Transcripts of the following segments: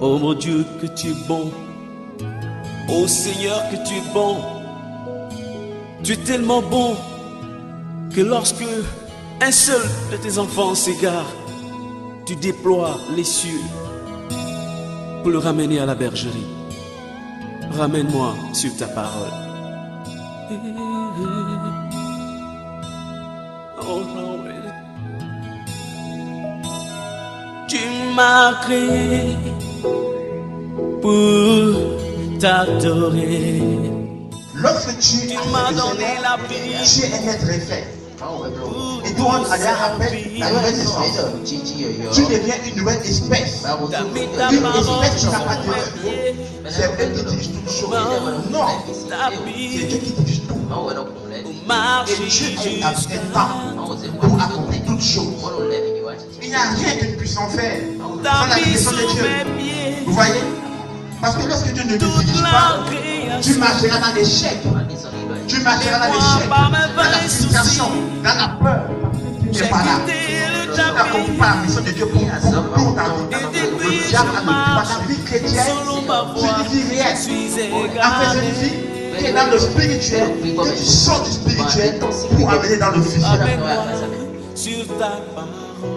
Oh mon Dieu, que tu es bon. Oh Seigneur, que tu es bon. Tu es tellement bon que lorsque un seul de tes enfants s'égare, tu déploies les cieux pour le ramener à la bergerie. Ramène-moi sur ta parole. Oh Lord. Tu m'as créé pour t'adorer. Lorsque tu m'as donné la vie, tu es un être fait. Et toi, on appelle la nouvelle espèce. Tu deviens une nouvelle espèce. Une espèce qui n'a pas de défaut. C'est elle qui dirige toutes choses. Non, c'est Dieu qui dirige tout. Et Dieu est temps pour accomplir toutes choses. Il n'y a rien que nous puissions faire sans la direction de Dieu. Vous voyez? Parce que lorsque Dieu ne te dirige pas, tu marcheras dans l'échec. Tu marcheras dans l'échec, dans la frustration, dans la peur. Tu n'es pas là. Tu n'accomplis pas la mission de Dieu pour ta vie. Le diable a dans ta vie chrétienne, tu ne vis rien. En fait, c'est une vie qui est dans le spirituel, que tu sors du spirituel pour amener dans le physique.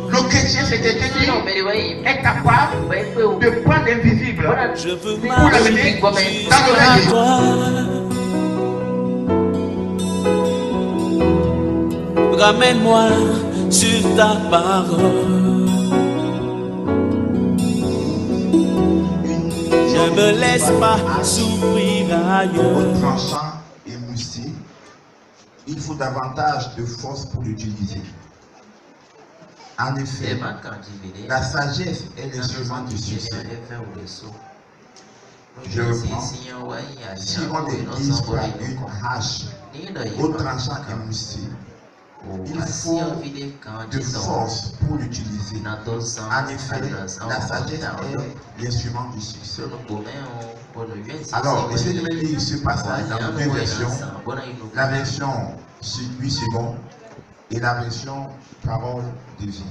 Le chrétien, c'est quelqu'un qui est capable de prendre l'invisible pour l'amener dans le règne. Ramène-moi sur ta parole. Je me laisse pas souffrir ailleurs. Tranchant et moussé, il faut davantage de force pour l'utiliser. En effet, la sagesse est l'instrument du succès. Je reprends. Si on déguise par une hache au tranchant et moussé, il faut de force pour l'utiliser. En effet, la sagesse est l'instrument du succès. Alors, essayez de me lire ce passage dans deux versions. La version 8 secondes et la version parole de vie.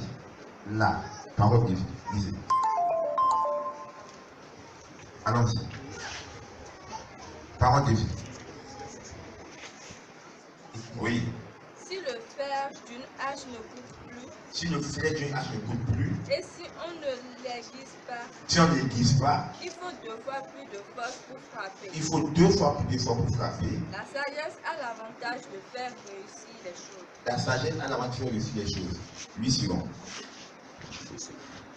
La parole de vie. Lisez. Allons-y. Parole de vie. Oui. Si le fer d'une hache ne coupe plus, Si le fer d'une hache ne coupe plus, et si on ne l'aiguise pas, si on n'aiguise pas, il faut 2 fois plus de force pour frapper. il faut 2 fois plus d'efforts pour frapper. La sagesse a l'avantage de faire réussir les choses. La sagesse a l'avantage de faire réussir les choses. 8 secondes.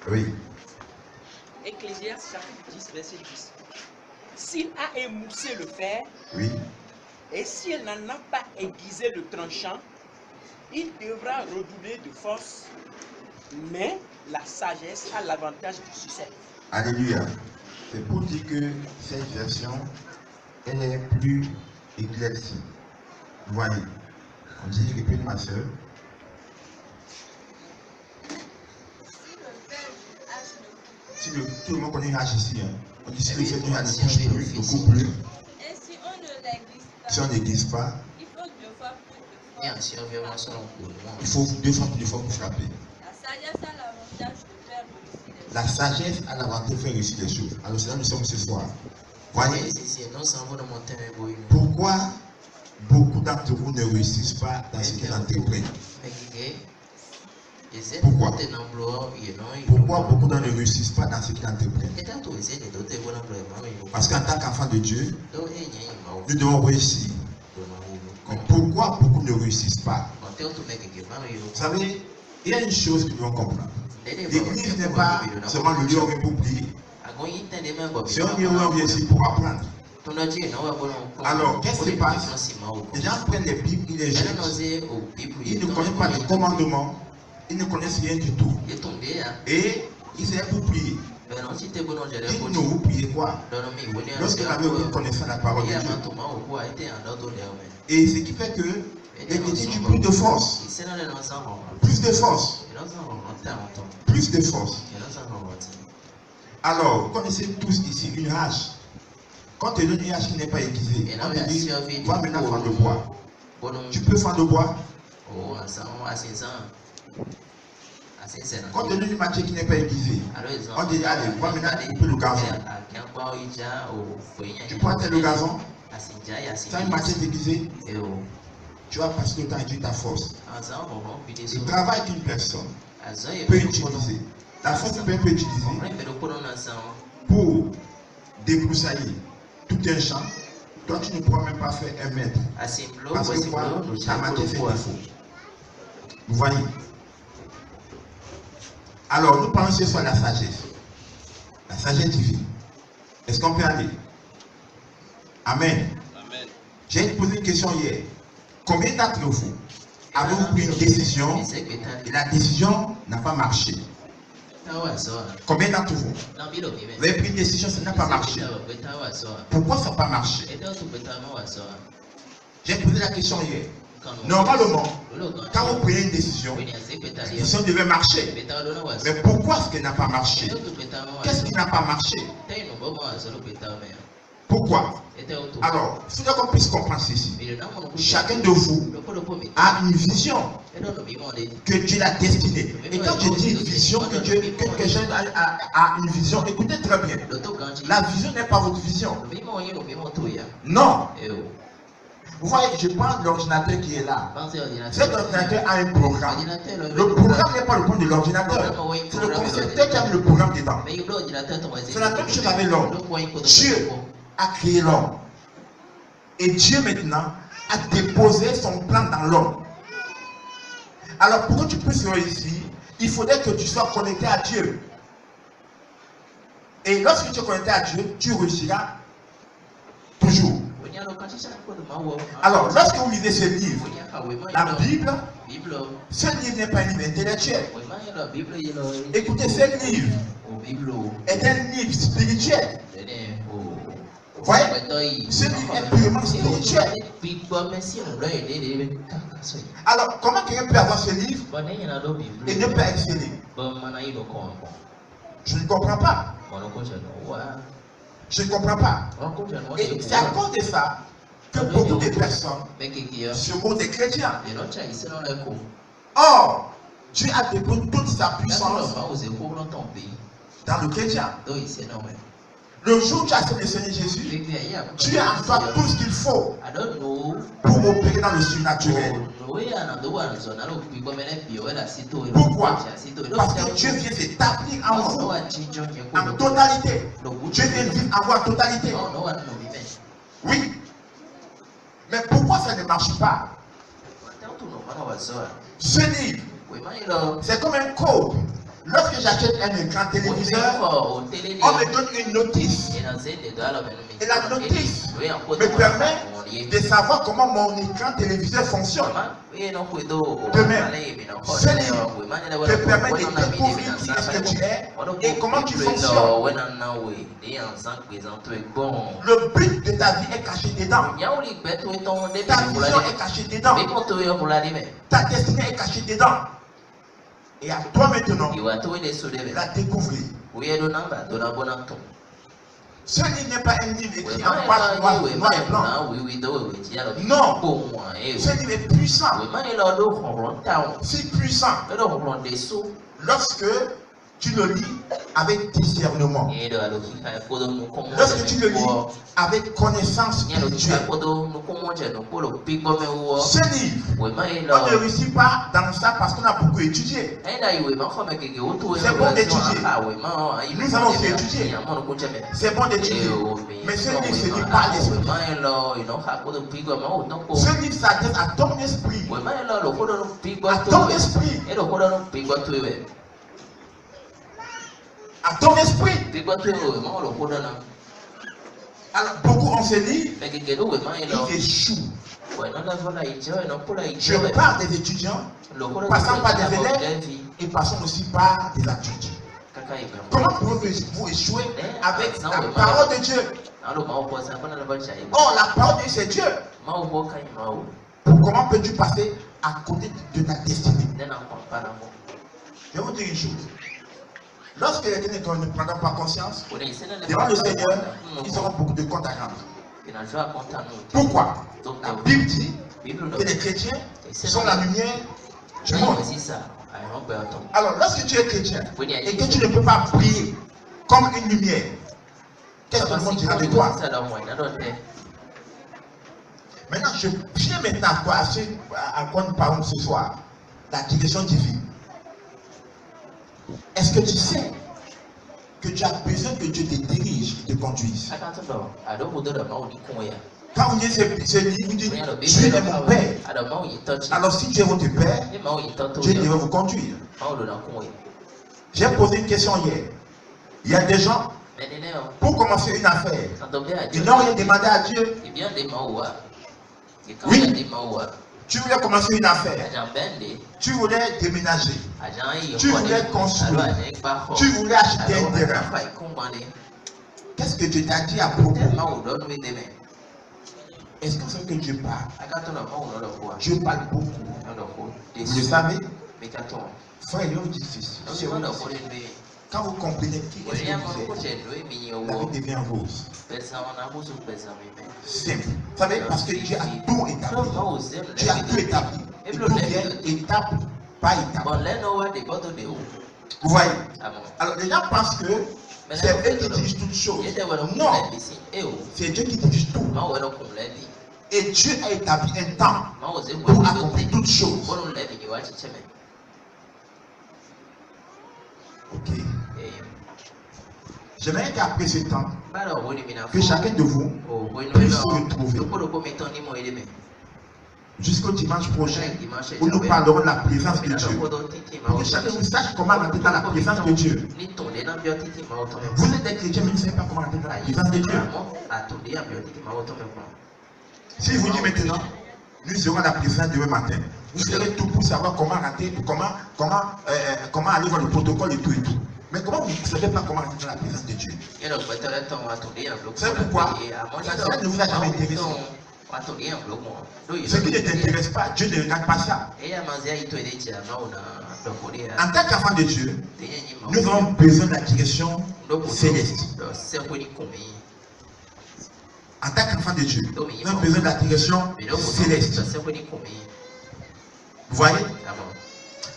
Oui. Ecclésiaste chapitre 10, verset 10. S'il a émoussé le fer, Oui. et s'il n'en a pas aiguisé le tranchant, il devra redoubler de force, mais la sagesse a l'avantage du succès. Alléluia. C'est pour dire que cette version, elle est plus éclaircie. Vous voyez. On dit, répète ma soeur. Si tout le monde connaît une hache ici, hein. On dit si le fer d'une hache ne coupe plus, ne coupe plus. Et si on ne l'aiguise pas, Si on n'aiguise pas, il faut 2 fois plus de force. il faut 2 fois plus d'efforts pour frapper. La sagesse a l'avantage de faire réussir les choses. La sagesse a l'avantage de faire réussir les choses. Alors c'est là que nous sommes ce soir. Voyez, pourquoi beaucoup d'entre vous ne réussissent pas dans ce qu'ils entreprennent? Pourquoi? Pourquoi beaucoup ne réussissent pas dans ce qu'ils entreprennent? Parce qu'en tant qu'enfant de Dieu, nous devons réussir. Mais pourquoi beaucoup ne réussissent pas? Vous savez, il y a une chose que nous devons comprendre. L'église n'est pas seulement le lieu où on vient pour prier. C'est un lieu où on vient ici pour apprendre. Alors, qu'est-ce qui se passe? Les gens prennent les Bibles, ils les jettent. Ils ne connaissent pas les commandements. Ils ne connaissent rien du tout. Et ils sont pour prier. Dites-nous, vous priez quoi? Lorsque vous avez aucune connaissance de la parole de Dieu. Et ce qui fait que les chrétiens ont plus de force. Plus de force. Plus de force. Alors, vous connaissez tous ici une hache. Quand tu donnes une hache qui n'est pas aiguisée, on te dit, va maintenant prendre le bois. Tu peux faire le bois. Oh, à 5 ans. Quand on dit une matière qui n'est pas aiguisée, on dit allez, moi maintenant tu peux le gazon. Tu peux atteindre le gazon. C'est une matière aiguisée. Tu vas passer le temps et ta force. Le travail qu'une personne peut utiliser, la force qu'une personne peut utiliser pour débroussailler tout un champ, toi tu ne pourras même pas faire 1 mètre. Parce que quoi, ta matière fait défaut. Vous voyez? Alors, nous parlons ce soir de la sagesse. La sagesse divine. Est-ce qu'on peut aller? Amen. Amen. J'ai posé une question hier. Combien d'entre vous avez-vous pris une décision et la décision n'a pas marché? Combien d'entre vous? Vous avez pris une décision, ça n'a pas marché. Pourquoi ça n'a pas marché? J'ai posé la question hier. Normalement, quand vous prenez une décision, la décision devait marcher. Mais pourquoi est-ce qu'elle n'a pas marché? Qu'est-ce qui n'a pas marché? Pourquoi? Alors, il faut qu'on puisse comprendre ceci. Chacun de vous a une vision que Dieu l'a destinée. Et quand je dis une vision, que quelqu'un a une vision, écoutez très bien. La vision n'est pas votre vision. Non. Vous voyez, je prends l'ordinateur qui est là. Cet ordinateur a un programme. Le programme n'est pas le point de l'ordinateur. C'est le concepteur qui a mis le programme dedans. C'est la même chose avec l'homme. Dieu a créé l'homme. Et Dieu maintenant a déposé son plan dans l'homme. Alors pour que tu puisses réussir, il faudrait que tu sois connecté à Dieu. Et lorsque tu es connecté à Dieu, tu réussiras toujours. Alors, lorsque vous lisez ce livre, la Bible, ce livre n'est pas un livre intellectuel. Écoutez, ce livre est un livre spirituel. Vous voyez, ce livre est purement spirituel. Alors, comment quelqu'un peut avoir ce livre et ne pas exceller? Je ne comprends pas. Je ne comprends pas. Et c'est à cause de ça que beaucoup de personnes se moquent des chrétiens. Or, Dieu a déposé toute sa puissance dans le chrétien. Le jour où tu acceptes le Seigneur Jésus, tu as en toi tout ce qu'il faut pour opérer dans le surnaturel. Pourquoi? Parce que Dieu vient s'établir en vous en totalité. Dieu vient vivre en vous en totalité. Oui. Mais pourquoi ça ne marche pas? Ce livre, c'est comme un code. Lorsque j'achète un écran téléviseur, on me donne une notice. Et la notice me permet de savoir comment mon écran téléviseur fonctionne. De même, ce livre te permet de découvrir qui est-ce que tu es et comment tu fonctionnes. Le but de ta vie est caché dedans. Ta vision est cachée dedans. Ta destinée est cachée dedans. Et à toi maintenant, la découvrir. Ce livre n'est pas un livre écrit en page noire et blanc. Non. Ce livre est puissant. Si puissant. Lorsque tu le lis avec discernement. Lorsque tu le lis avec connaissance spirituelle. Ce livre, on ne réussit pas dans ça parce qu'on a beaucoup étudié. C'est bon d'étudier. Nous allons aussi étudier. C'est bon d'étudier. Mais ce livre, ce n'est pas l'esprit. Ce livre s'adresse à ton esprit. À ton esprit. À ton esprit. Alors, beaucoup ont ce livre, ils échouent. Je parle des étudiants, passant par des élèves et passant aussi par des adultes. Comment pouvez-vous échouer avec la parole de Dieu? Oh, la parole de Dieu, c'est Dieu. Comment peux-tu passer à côté de ta destinée? Je vais vous dire une chose. Lorsque les gens ne prendront pas conscience, devant le Seigneur, ils auront beaucoup de comptes à rendre. Pourquoi? La Bible dit que les chrétiens sont la lumière du monde. Alors, lorsque tu es chrétien et que tu ne peux pas briller comme une lumière, qu'est-ce que le monde dira de toi? Maintenant, je viens maintenant à quoi nous parlons ce soir. La direction divine. Est-ce que tu sais que tu as besoin que Dieu te dirige et te conduise? Quand vous dites ce livre, vous dites Dieu est mon Père. Alors si Dieu est votre Père, Dieu devrait vous conduire. J'ai posé une question hier. Il y a des gens, pour commencer une affaire, ils n'ont rien demandé à Dieu. Oui, tu voulais commencer une affaire, tu voulais déménager, tu voulais construire, tu voulais acheter un terrain. Qu'est-ce que Dieu t'a dit à propos? Est-ce que c'est que Dieu parle? Dieu parle beaucoup. Vous le savez? Frère, il est difficile. Quand vous comprenez qui est-ce que vous êtes, la vie devient rose. Simple. Vous savez, parce que Dieu a tout établi. Dieu a tout établi. Et tout vient étape par étape. Vous voyez? Alors les gens pensent que c'est eux qui dirigent toutes choses. Non. C'est Dieu qui dirige tout. Et Dieu a établi un temps pour accomplir toutes choses. Ok. J'aimerais qu'après ce temps, que chacun de vous puisse se retrouver jusqu'au dimanche prochain où nous parlerons de la présence de Dieu. Pour que chacun vous sache comment rentrer dans la présence de Dieu. Vous êtes des chrétiens, mais vous ne savez pas comment rentrer dans la présence de Dieu. Si je vous dis maintenant, nous serons à la présence demain matin, vous serez tout pour savoir comment rentrer, comment aller voir le protocole et tout et tout. Mais comment vous ne savez pas comment rentrer dans la présence de Dieu? C'est pourquoi ça ne vous a jamais intéressé. Ce qui ne t'intéresse pas, Dieu ne regarde pas ça. En tant qu'enfant de Dieu, nous avons besoin de la direction céleste. En tant qu'enfant de Dieu, nous avons besoin de la direction céleste. Vous voyez?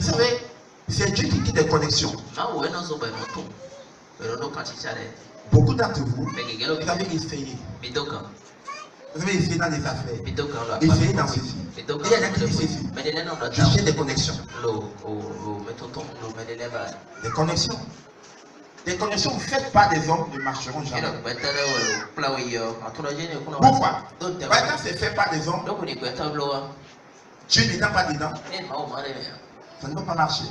Vous savez, c'est Dieu qui quitte des connexions. Beaucoup d'entre vous, vous avez essayé. Vous avez essayé dans les affaires. Essayé dans ceci. Et il y en a qui disent ceci. Je cherche des connexions. Des connexions. Des connexions faites par des hommes ne marcheront jamais. Pourquoi? Quand c'est fait par des hommes, Dieu n'est pas dedans. Ça ne va pas marcher.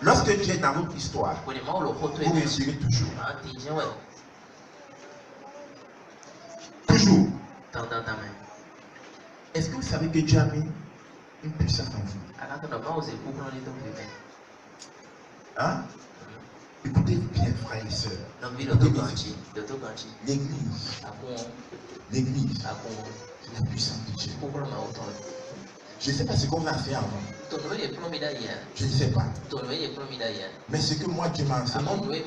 Lorsque Dieu est dans votre histoire, vous réussirez toujours. Toujours. Est-ce que vous savez que Dieu a mis une puissance en vous? Hein? Écoutez bien, frères et sœurs. L'église, c'est la puissance de Dieu. Je ne sais pas ce qu'on va faire avant. Je ne sais pas. Mais ce que moi Dieu m'a enseigné,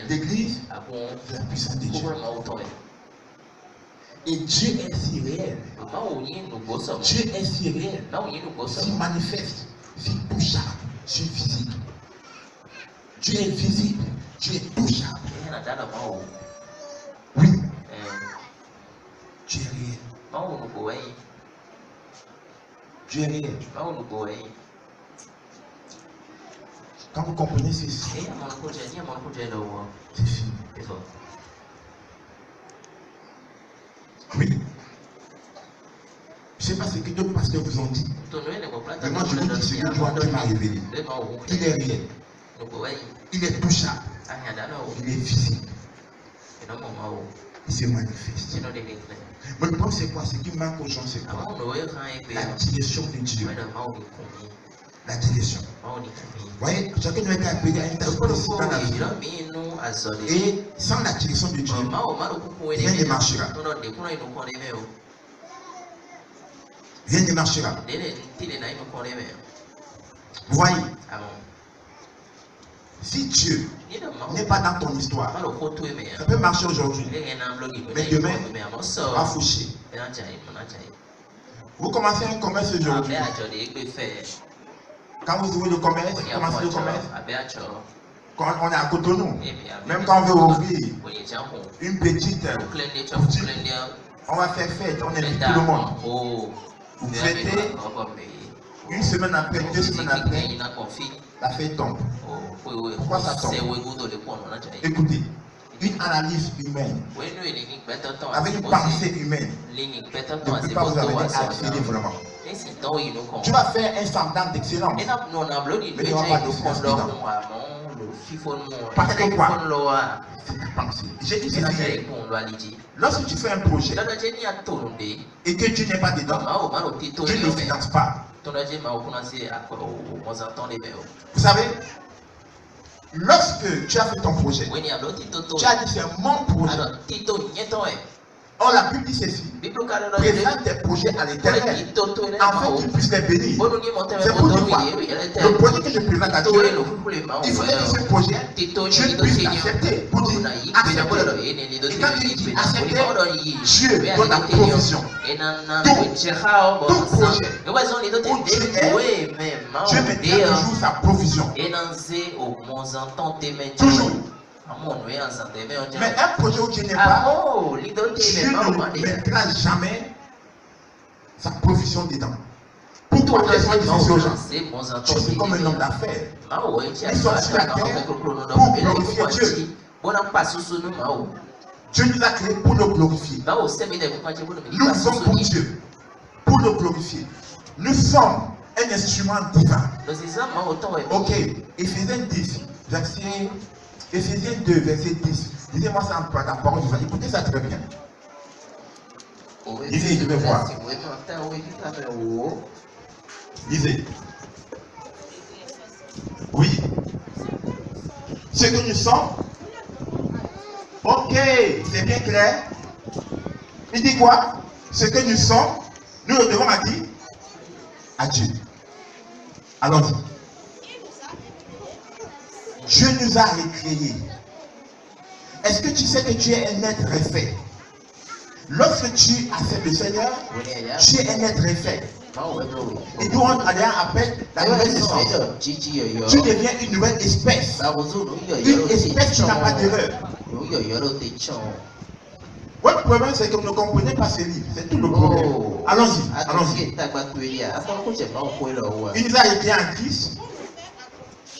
l'église, c'est la puissance de Dieu. Et Dieu est si réel. Dieu est si réel. Si manifeste, si touchable, si physique. Dieu est visible. Dieu est touchable. Oui. Dieu est réel. Dieu est réel. Quand vous comprenez ceci, c'est fini. Oui. Je ne sais pas ce que d'autres pasteurs vous ont dit. Mais moi je vous dis ce que Dieu m'a révélé. Il est réel. Il est touchable. Il est visible. Il se manifeste. Mais le problème c'est quoi? Ce qui manque aux gens c'est quoi? La direction de Dieu. La direction. Vous voyez, chacun doit être appelé à une tâche précise dans la vie. Et sans la direction de Dieu, rien ne marchera. Rien ne marchera. Vous voyez? Si Dieu n'est pas dans ton histoire, ça peut marcher aujourd'hui, mais demain, on va faucher. Vous commencez un commerce aujourd'hui. Quand vous ouvrez le commerce, vous commencez le commerce. Quand on est à Cotonou, même quand on veut ouvrir une petite boutique, on va faire fête, on invite tout le monde. Vous fêtez, une semaine après, 2 semaines après, la fête tombe. Pourquoi ça tombe? Écoutez, une analyse humaine, avec une pensée humaine, ne peut pas vous amener à accéder vraiment. Tu vas faire un semblant d'excellence, mais il n'y aura pas de force dedans. Parce que quoi? C'est ta pensée. J'ai dit ceci. Lorsque tu fais un projet et que tu n'es pas dedans, tu ne finances pas. Vous savez, lorsque tu as fait ton projet, tu as dit c'est mon projet. Or la Bible dit ceci, présente tes projets à l'Éternel, afin qu'il puisse les bénir. C'est pour dire quoi? Le projet que je présente à Dieu, il faudrait que ce projet, Dieu puisse l'accepter. Pour dire accepter. Et quand il dit accepter, Dieu donne la provision. Tout projet où Dieu est, Dieu met toujours sa provision. Toujours. Mais un projet où Dieu n'est pas, Dieu ne mettra jamais sa provision dedans. Pourquoi laisse-moi dire ceci aux gens? Tu es comme un homme d'affaires. Ils sont sur la terre pour glorifier Dieu. Dieu nous a créés pour nous glorifier. Nous sommes pour Dieu, pour nous glorifier. Nous sommes un instrument divin. Ok, Éphésiens 10, Éphésiens 2, verset 10. Lisez-moi ça en la parole du Seigneur. Écoutez ça très bien. Lisez, je vais voir. Lisez. Oui. Ce que nous sommes. Ok, c'est bien clair. Il dit quoi? Ce que nous sommes, nous le devons à qui? À Dieu. Allons-y. Dieu nous a recréés. Est-ce que tu sais que tu es un être refait? Lorsque tu acceptes le Seigneur, tu es un être refait. Et nous on appelle la nouvelle naissance. Tu deviens une nouvelle espèce. Une espèce qui n'a pas d'erreur. Votre problème, c'est que vous ne comprenez pas ces livres. C'est tout le problème. Allons-y, allons-y. Il nous a été en Christ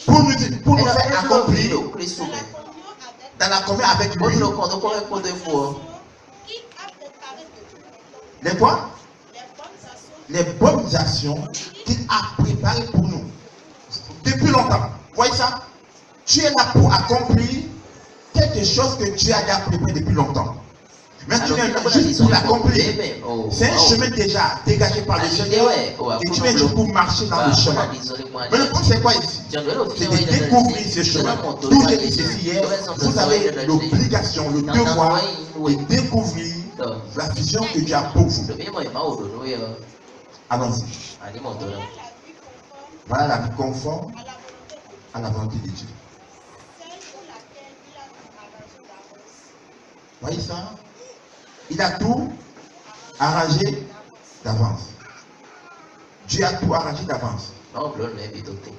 pour nous faire accomplir dans la communion avec lui. Les quoi? Les bonnes actions qu'il a préparées pour nous depuis longtemps. Vous voyez ça? Tu es là pour accomplir quelque chose que Dieu a déjà préparé depuis longtemps. Mais tu viens juste pour l'accomplir. C'est un chemin déjà dégagé par le Seigneur. Et tu viens juste pour marcher dans le chemin. Mais le point c'est quoi ici? C'est de découvrir ce chemin. Tout j'ai dit ceci hier. Vous avez l'obligation, le devoir de découvrir la vision que Dieu a pour vous. Allons-y. Voilà la vie conforme à la volonté de Dieu. Voyez ça? Il a tout arrangé d'avance. Dieu a tout arrangé d'avance.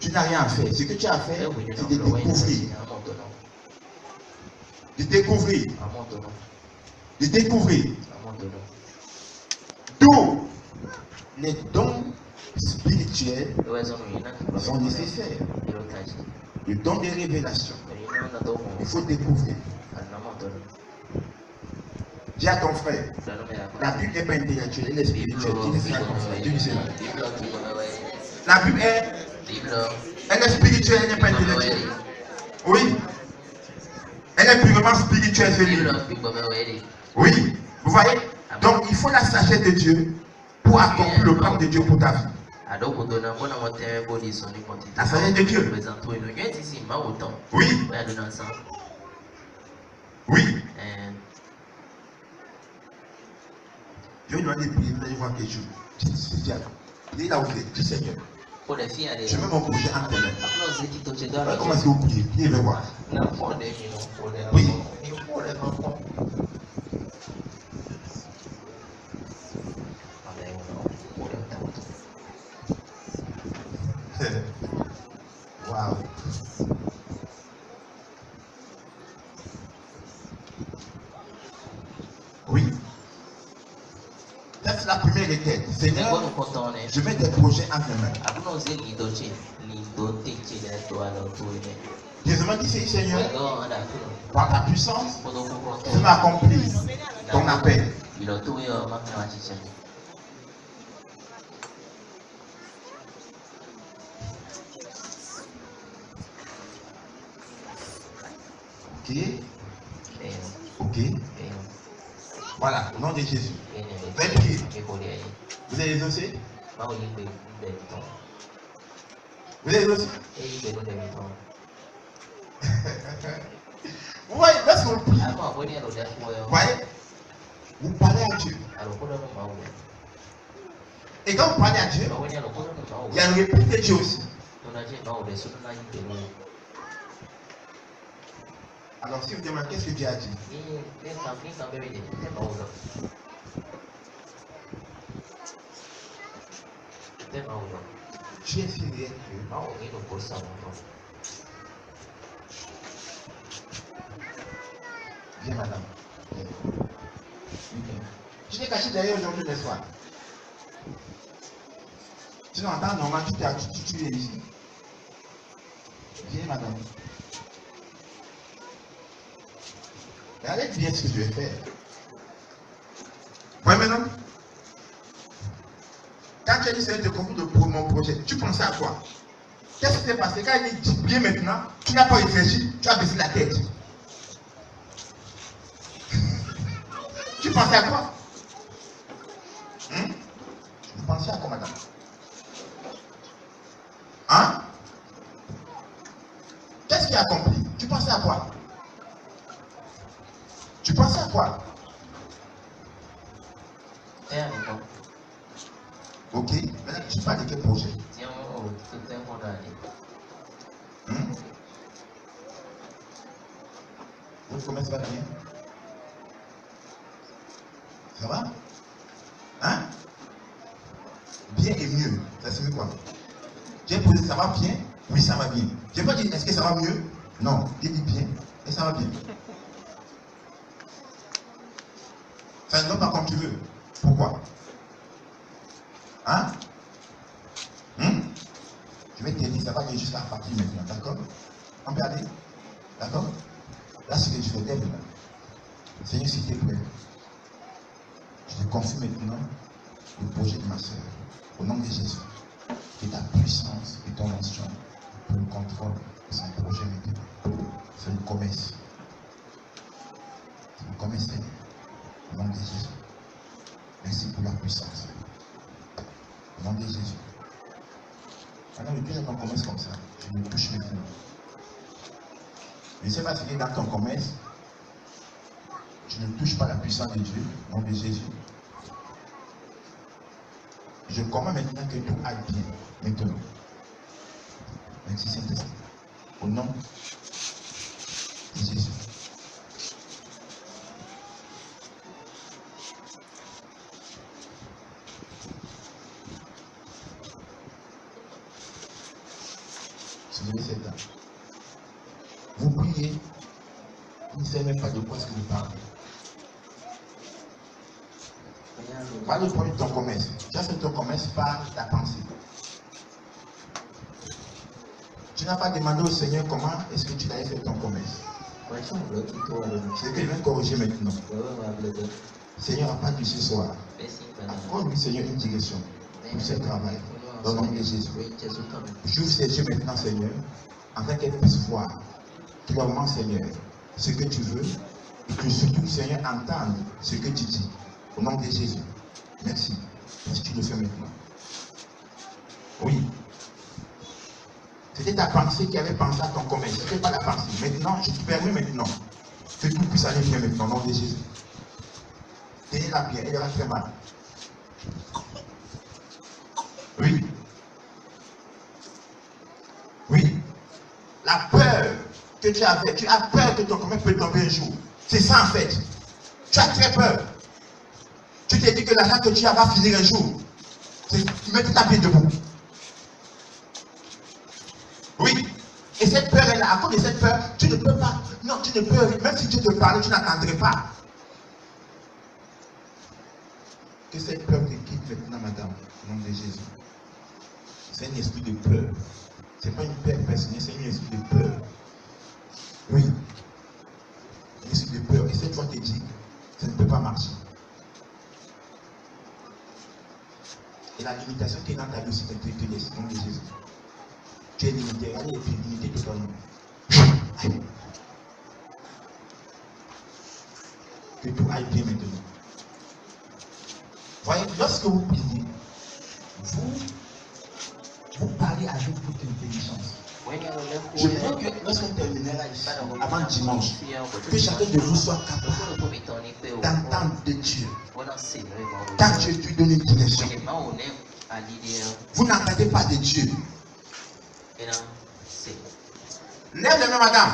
Tu n'as rien à faire. Ce que tu as à faire, c'est de découvrir. De découvrir. De découvrir. D'où les dons spirituels sont nécessaires. Le don des révélations. Il faut découvrir. Dis à ton frère, la Bible n'est pas intellectuelle, elle est spirituelle. La Bible elle est spirituelle, elle n'est pas intellectuelle. Oui. Elle est purement spirituelle, c'est lui. Oui. Vous voyez? Donc il faut la sagesse de Dieu pour accomplir le plan de Dieu pour ta vie. La sagesse de Dieu. Oui. Oui. Je vais demander de prier, vous allez voir quelque chose. Il est là où vous êtes, dis Seigneur. Je mets mon projet en tes mains. Comment est-ce que vous priez? Priez, je vais voir. Oui. Ça, c'est la première requête. Seigneur, je mets des projets entre mes mains. Deuxièmement, dis Seigneur, par ta puissance, tu m'as accompli ton appel. Ok. Ok. Voilà, au nom de Jésus. Vous avez prié. Vous avez exaucé? Vous avez exaucé? Vous voyez, lorsque vous priez, vous voyez, vous parlez à Dieu. Et quand vous parlez à Dieu, il y a une réponse de Dieu aussi. Alors si vous demandez qu'est-ce que Dieu a dit? Dieu est si réel que viens madame. Je t'ai caché derrière aujourd'hui le soir. Sinon en temps normal tu es ici. Viens madame. Regardez bien ce que je vais faire. Oui, maintenant, quand tu as dit c'est de conflit de mon projet, tu pensais à quoi? Qu'est-ce qui s'est passé? Quand il dit bien maintenant, tu n'as pas réfléchi, tu as baissé la tête. Tu pensais à quoi? Vous pensez à quoi, madame? Hein? Qu'est-ce qui a accompli? Tu pensais à quoi? Tu pensais à quoi? Ok, maintenant tu parles de quel projet? Votre commerce va bien? Ça va? Hein? Bien et mieux, ça signifie quoi? J'ai posé ça va bien? Oui, ça va bien. Je n'ai pas dit est-ce que ça va mieux? Non, j'ai dit bien et ça va bien. Ça ne donne pas comme tu veux. Pourquoi? Hein? Je vais te dire, ça va aller jusqu'à partir maintenant, d'accord? On peut aller? D'accord? Là, ce que je vais dire, Seigneur, s'il te plaît, je te confie maintenant le projet de ma soeur. Au nom de Jésus, que ta puissance et ton onction pour le contrôle de son projet maintenant. C'est le commerce. C'est le commerce, Seigneur. Au nom de Jésus. Merci pour la puissance. Au nom de Jésus. Maintenant, le Dieu, quand on commence comme ça, je me touche maintenant. Je ne sais pas si tu es dans ton commerce. Je ne touche pas la puissance de Dieu. Au nom de Jésus. Je commande maintenant que tout aille bien. Maintenant. Merci Saint-Esprit. Au nom de Jésus. Vous priez, vous ne savez même pas de quoi est-ce que vous parlez. Pas le problème de ton commerce. Tu as fait ton commerce par ta pensée. Tu n'as pas demandé au Seigneur comment est-ce que tu l'avais fait ton commerce. C'est ce que je viens de corriger maintenant. Seigneur n'a pas dit ce soir. Accorde-lui, Seigneur, une direction pour ce travail. Dans le nom de Jésus. J'ouvre ses yeux maintenant, Seigneur, afin qu'elle puisse voir clairement, Seigneur, ce que tu veux, et que surtout, Seigneur, entende ce que tu dis. Au nom de Jésus. Merci. Parce que tu le fais maintenant. Oui. C'était ta pensée qui avait pensé à ton commerce. Ce n'était pas la pensée. Maintenant, je te permets maintenant que tout puisse aller bien maintenant, au nom de Jésus. Tenez-la bien, elle ira très mal. Oui. Oui. La peur que tu avais, tu as peur que ton commerce peut tomber un jour. C'est ça en fait. Tu as très peur. Tu t'es dit que l'argent que tu as va finir un jour. Mets ta pied debout. Oui. Et cette peur est là. À cause de cette peur, tu ne peux pas. Non, tu ne peux. Même si Dieu te parlait, tu n'attendrais pas. Que cette peur te quitte maintenant, madame, au nom de Jésus. C'est un esprit de peur. Ce n'est pas une peur personnelle, c'est un esprit de peur. Oui. Un esprit de peur. Et cette fois, te dit, ça ne peut pas marcher. Et la limitation qui est dans ta vie aussi, te laisse, au nom de Jésus. Tu es limité. Allez, tu es limité totalement. Que tout aille bien maintenant. Voyez, lorsque vous priez, vous parlez avec toute intelligence. Je veux que lorsqu'on terminera ici, avant dimanche, que chacun de vous soit capable d'entendre de Dieu. Quand Dieu lui donne une direction, vous n'entendez pas de Dieu. Lève les mains, madame.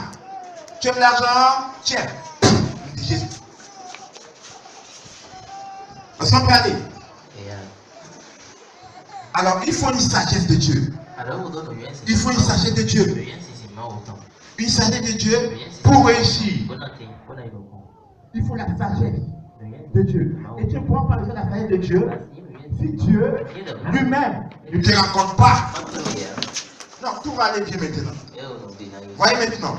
Tu aimes l'argent? Tiens. Jésus. Est-ce qu'on peut aller? Alors, il faut une sagesse de Dieu. Il faut une sagesse de Dieu. Une sagesse de Dieu pour réussir. Il faut la sagesse de Dieu. Et tu ne pourras pas la sagesse de Dieu si Dieu lui-même ne te raconte pas. Non, tout va aller bien maintenant. Voyez maintenant.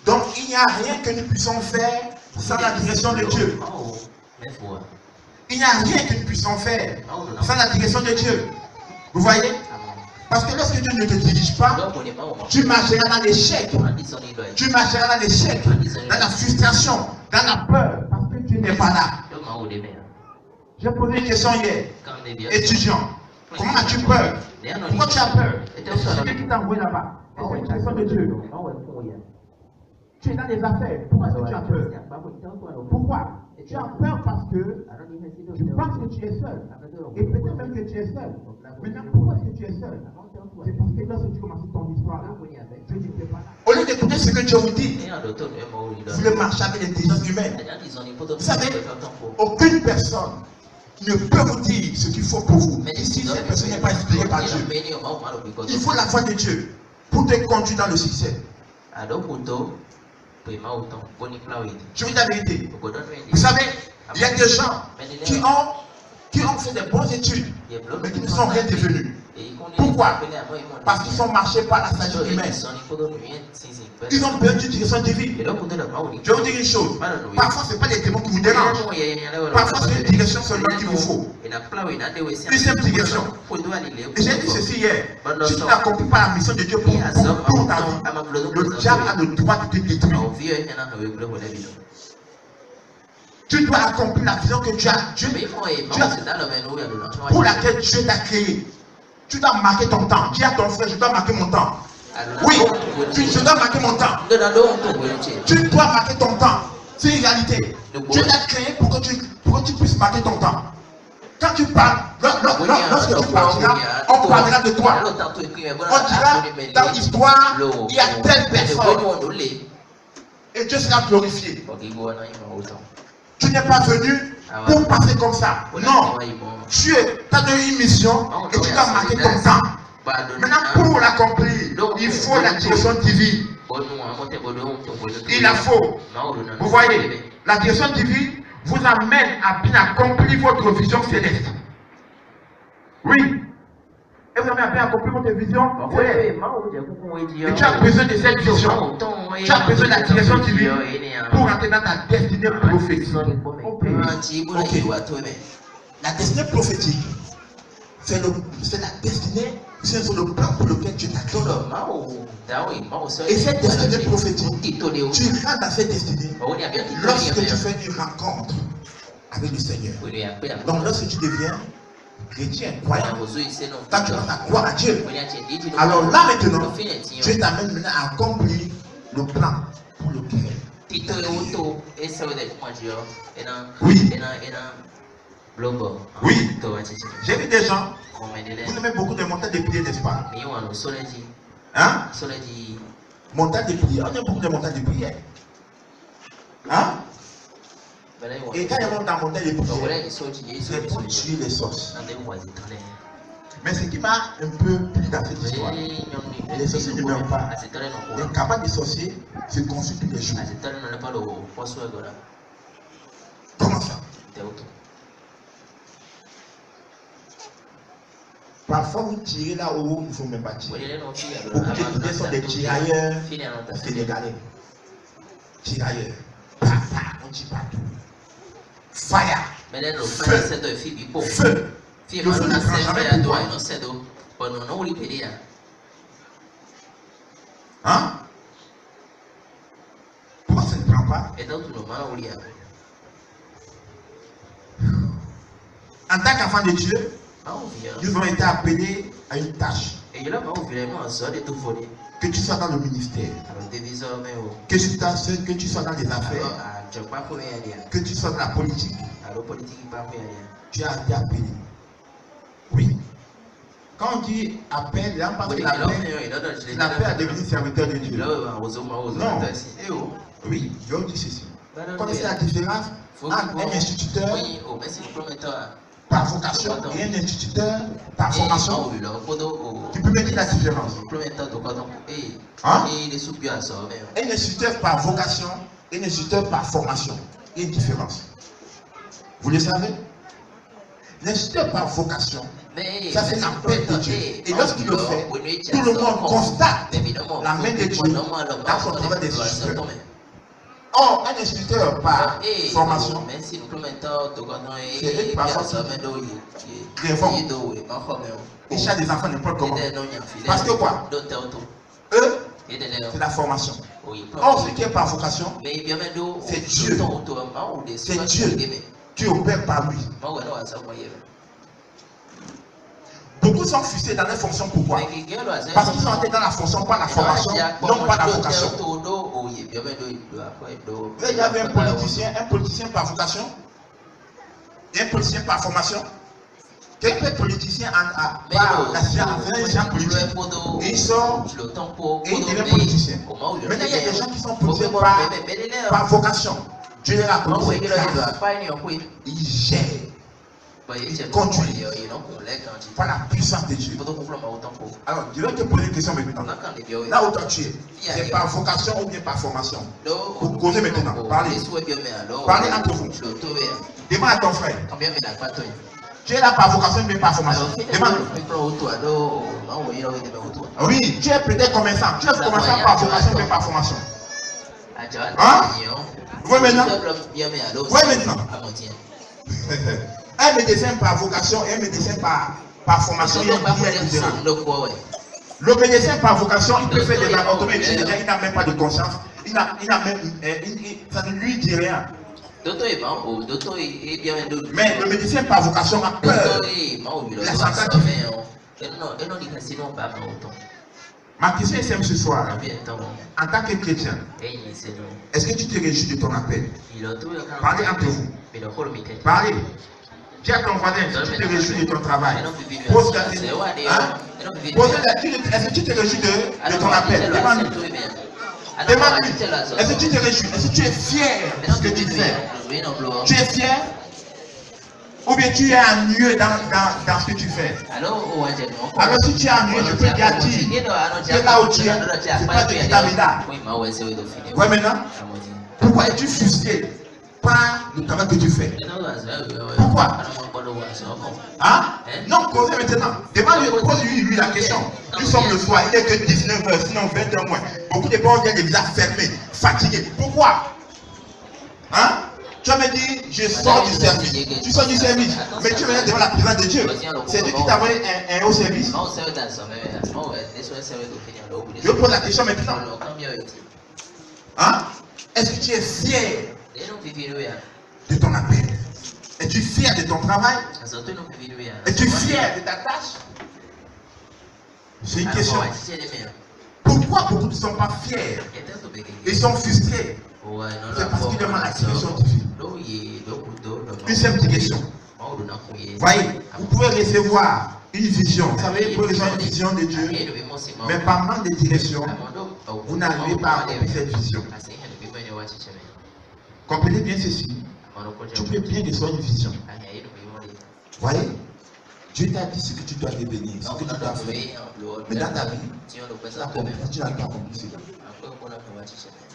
Donc, il n'y a rien que nous puissions faire sans la direction de Dieu. Il n'y a rien que nous puissions faire sans la direction de Dieu. Vous voyez? Parce que lorsque Dieu ne te dirige pas, tu marcheras dans l'échec. Tu marcheras dans l'échec, dans la frustration, dans la peur, parce que Dieu n'est pas là. J'ai posé une question hier. Étudiant, comment as-tu peur? Pourquoi tu as peur? C'est Dieu qui t'a envoyé là-bas. C'est une question de Dieu. Tu es dans les affaires. Pourquoi est-ce que tu as peur? Pourquoi? Tu as peur parce que tu penses que tu es seul. Et peut-être même que tu es seul. Maintenant, pourquoi est-ce que tu es seul? C'est parce que lorsque tu commences ton histoire, Dieu n'était pas là. Au lieu d'écouter ce que Dieu vous dit, vous voulez marcher avec l'intelligence humaine. Vous savez, aucune personne ne peut vous dire ce qu'il faut pour vous. Mais si cette personne n'est pas inspirée par Dieu, il faut la foi de Dieu pour te conduire dans le succès. Je vous dis la vérité. Vous savez, il y a des gens qui ont fait des bonnes études, mais qui ne sont rien devenus. Pourquoi? Parce qu'ils sont marchés par la sagesse humaine. Ils ont perdu direction divine. Je vais vous dire une chose. Parfois, ce n'est pas les démons qui vous dérangent. Parfois, c'est une direction seulement qu'il vous faut. Une simple direction. Et j'ai dit ceci hier. Si tu n'accomplis pas la mission de Dieu pour ta vie, le diable a le droit de te détruire. Tu dois accomplir la vision que tu as, pour laquelle Dieu t'a créé. Tu dois marquer ton temps. Dis à ton frère, je dois marquer mon temps. Oui, je dois marquer mon temps. Tu dois marquer ton temps. C'est une réalité. Dieu t'a créé pour que tu puisses marquer ton temps. Quand tu parles, lorsque tu partiras, on parlera de toi. On dira, dans l'histoire, il y a telle personne. Et Dieu sera glorifié. Tu n'es pas venu pour passer comme ça. Non. Tu as donné une mission et tu dois marquer ton temps. Maintenant, pour l'accomplir, il faut la direction divine. Il la faut. Vous voyez, la direction divine vous amène à bien accomplir votre vision céleste. Oui. Et vous avez bien accompli votre vision céleste. Et tu as besoin de cette vision. Tu as besoin de la direction divine pour entrer dans ta destinée prophétique. La destinée prophétique, c'est la destinée, c'est le plan pour lequel tu t'attends. Et cette destinée prophétique, tu rentres dans cette destinée lorsque tu fais une rencontre avec le Seigneur. Donc lorsque tu deviens chrétien, croyant, quand tu commences à croire à Dieu, alors là maintenant, Dieu t'amène maintenant à accomplir le plan pour lequel. Oui. Oui. J'ai vu des gens, vous aimez beaucoup de montages de prière, n'est-ce pas? Hein? Montages de prière, on aime beaucoup de montages de prière. Hein? Et quand ils vont dans montagne de prière, c'est pour tuer les sorciers. Mais ce qui m'a un peu plu dans cette histoire, les sorciers ne meurent pas. Les cabanes des sorciers se construisent tous les jours. Comment ça? Parfois, vous tirez là où il ne faut même pas tirer. Beaucoup d'étudiants sont des tirailleurs sénégalais. Tirailleurs. On tire partout. Fire. Feu. Feu. Le feu ne prend jamais pour toi. Hein? Pourquoi ça ne prend pas? En tant qu'enfant de Dieu, ils ont été appelés à une tâche. Que tu sois dans le ministère, que tu sois dans les affaires, que tu sois dans la politique, tu as été appelé. Oui. Quand on dit appel, il n'y a pas de l'appel à devenir serviteur de Dieu. Non. Oui, je vous dis ceci. Connaissez la différence entre un instituteur par vocation et un instituteur par formation? Tu peux me dire la différence? Hein? Un instituteur par vocation et un instituteur par formation. Il y a une différence. Vous le savez? L'instituteur par vocation, ça c'est l'appel de Dieu. Et lorsqu'il le fait, tout le monde constate la main de Dieu dans son travail d'instituteur. Or, un instituteur par formation, c'est une personne qui informe. Il cherche des enfants n'importe comment. Parce que quoi? Eux, c'est la formation. Or, ce qui est par vocation, c'est Dieu. C'est Dieu. Tu opères par lui. Beaucoup sont fixés dans les fonctions. Pourquoi? Parce qu'ils sont entrés dans la fonction, pas la formation, non pas la vocation. Il y avait un politicien par vocation et un politicien par formation. Quelques politiciens par la science politique, et ils sortent et ils deviennent politiciens. Maintenant, il y a des gens qui sont politiciens par vocation. Dieu les raconte, ils gèrent. Il conduit par la puissance de Dieu. Alors, je vais te poser une question maintenant. Là où toi tu es, c'est par vocation ou bien par formation? Vous causez maintenant. Parlez. Parlez entre vous. Demande à ton frère. Tu es là par vocation ou bien par formation? Demande. Oui, tu es peut-être commerçant. Tu es commerçant par vocation ou bien par formation? Hein? Oui maintenant. Oui maintenant. Un médecin par vocation et un médecin par formation, il y a une différence. Le médecin par vocation, il peut faire des laboratoires, il n'a même pas de conscience. Ça ne lui dit rien. Mais le médecin par vocation a peur. Il a sa tête. Ma question est simple ce soir. En tant que chrétien, est-ce que tu te réjouis de ton appel? Parlez entre vous. Parlez. Dis à ton voisin, si tu te réjouis de ton travail, pose la question. Est-ce que tu te réjouis de ton appel? Demande-lui. Demande-lui. Est-ce que tu te réjouis? Est-ce que tu es fier de ce que tu fais? Tu es fier? Ou bien tu es ennuyeux dans ce que tu fais? Alors si tu es ennuyeux, je peux dire à qui? Tu es là où tu es. C'est pas de Kitamida. Ouais maintenant? Pourquoi es-tu frustré par le travail que tu fais? Pourquoi? Hein? Non, posez maintenant. Pose-lui la question. Nous sommes le soir, il n'est que 19h, sinon 20h moins. Beaucoup de gens viennent les visages fermés, fatigués. Pourquoi? Hein? Tu vas me dire, je sors du service. Tu sors du service, mais tu viens devant la présence de Dieu. C'est Dieu qui t'a envoyé un haut service. Je pose la question maintenant. Hein? Est-ce que tu es fier de ton appel? Es-tu fier de ton travail? Es-tu fier de ta tâche? C'est une question. Pourquoi beaucoup ne sont pas fiers? Ils sont frustrés. C'est parce qu'ils demandent la direction divine. Une simple question. Voyez, vous pouvez recevoir une vision. Vous savez, vous pouvez recevoir une vision de Dieu, mais par manque de direction, vous n'arrivez pas à accomplir cette vision. Comprenez bien ceci. Tu peux bien recevoir une vision. Voyez, Dieu t'a dit ce que tu dois devenir, ce que tu dois faire. Mais dans ta vie, tu n'as pas accompli cela.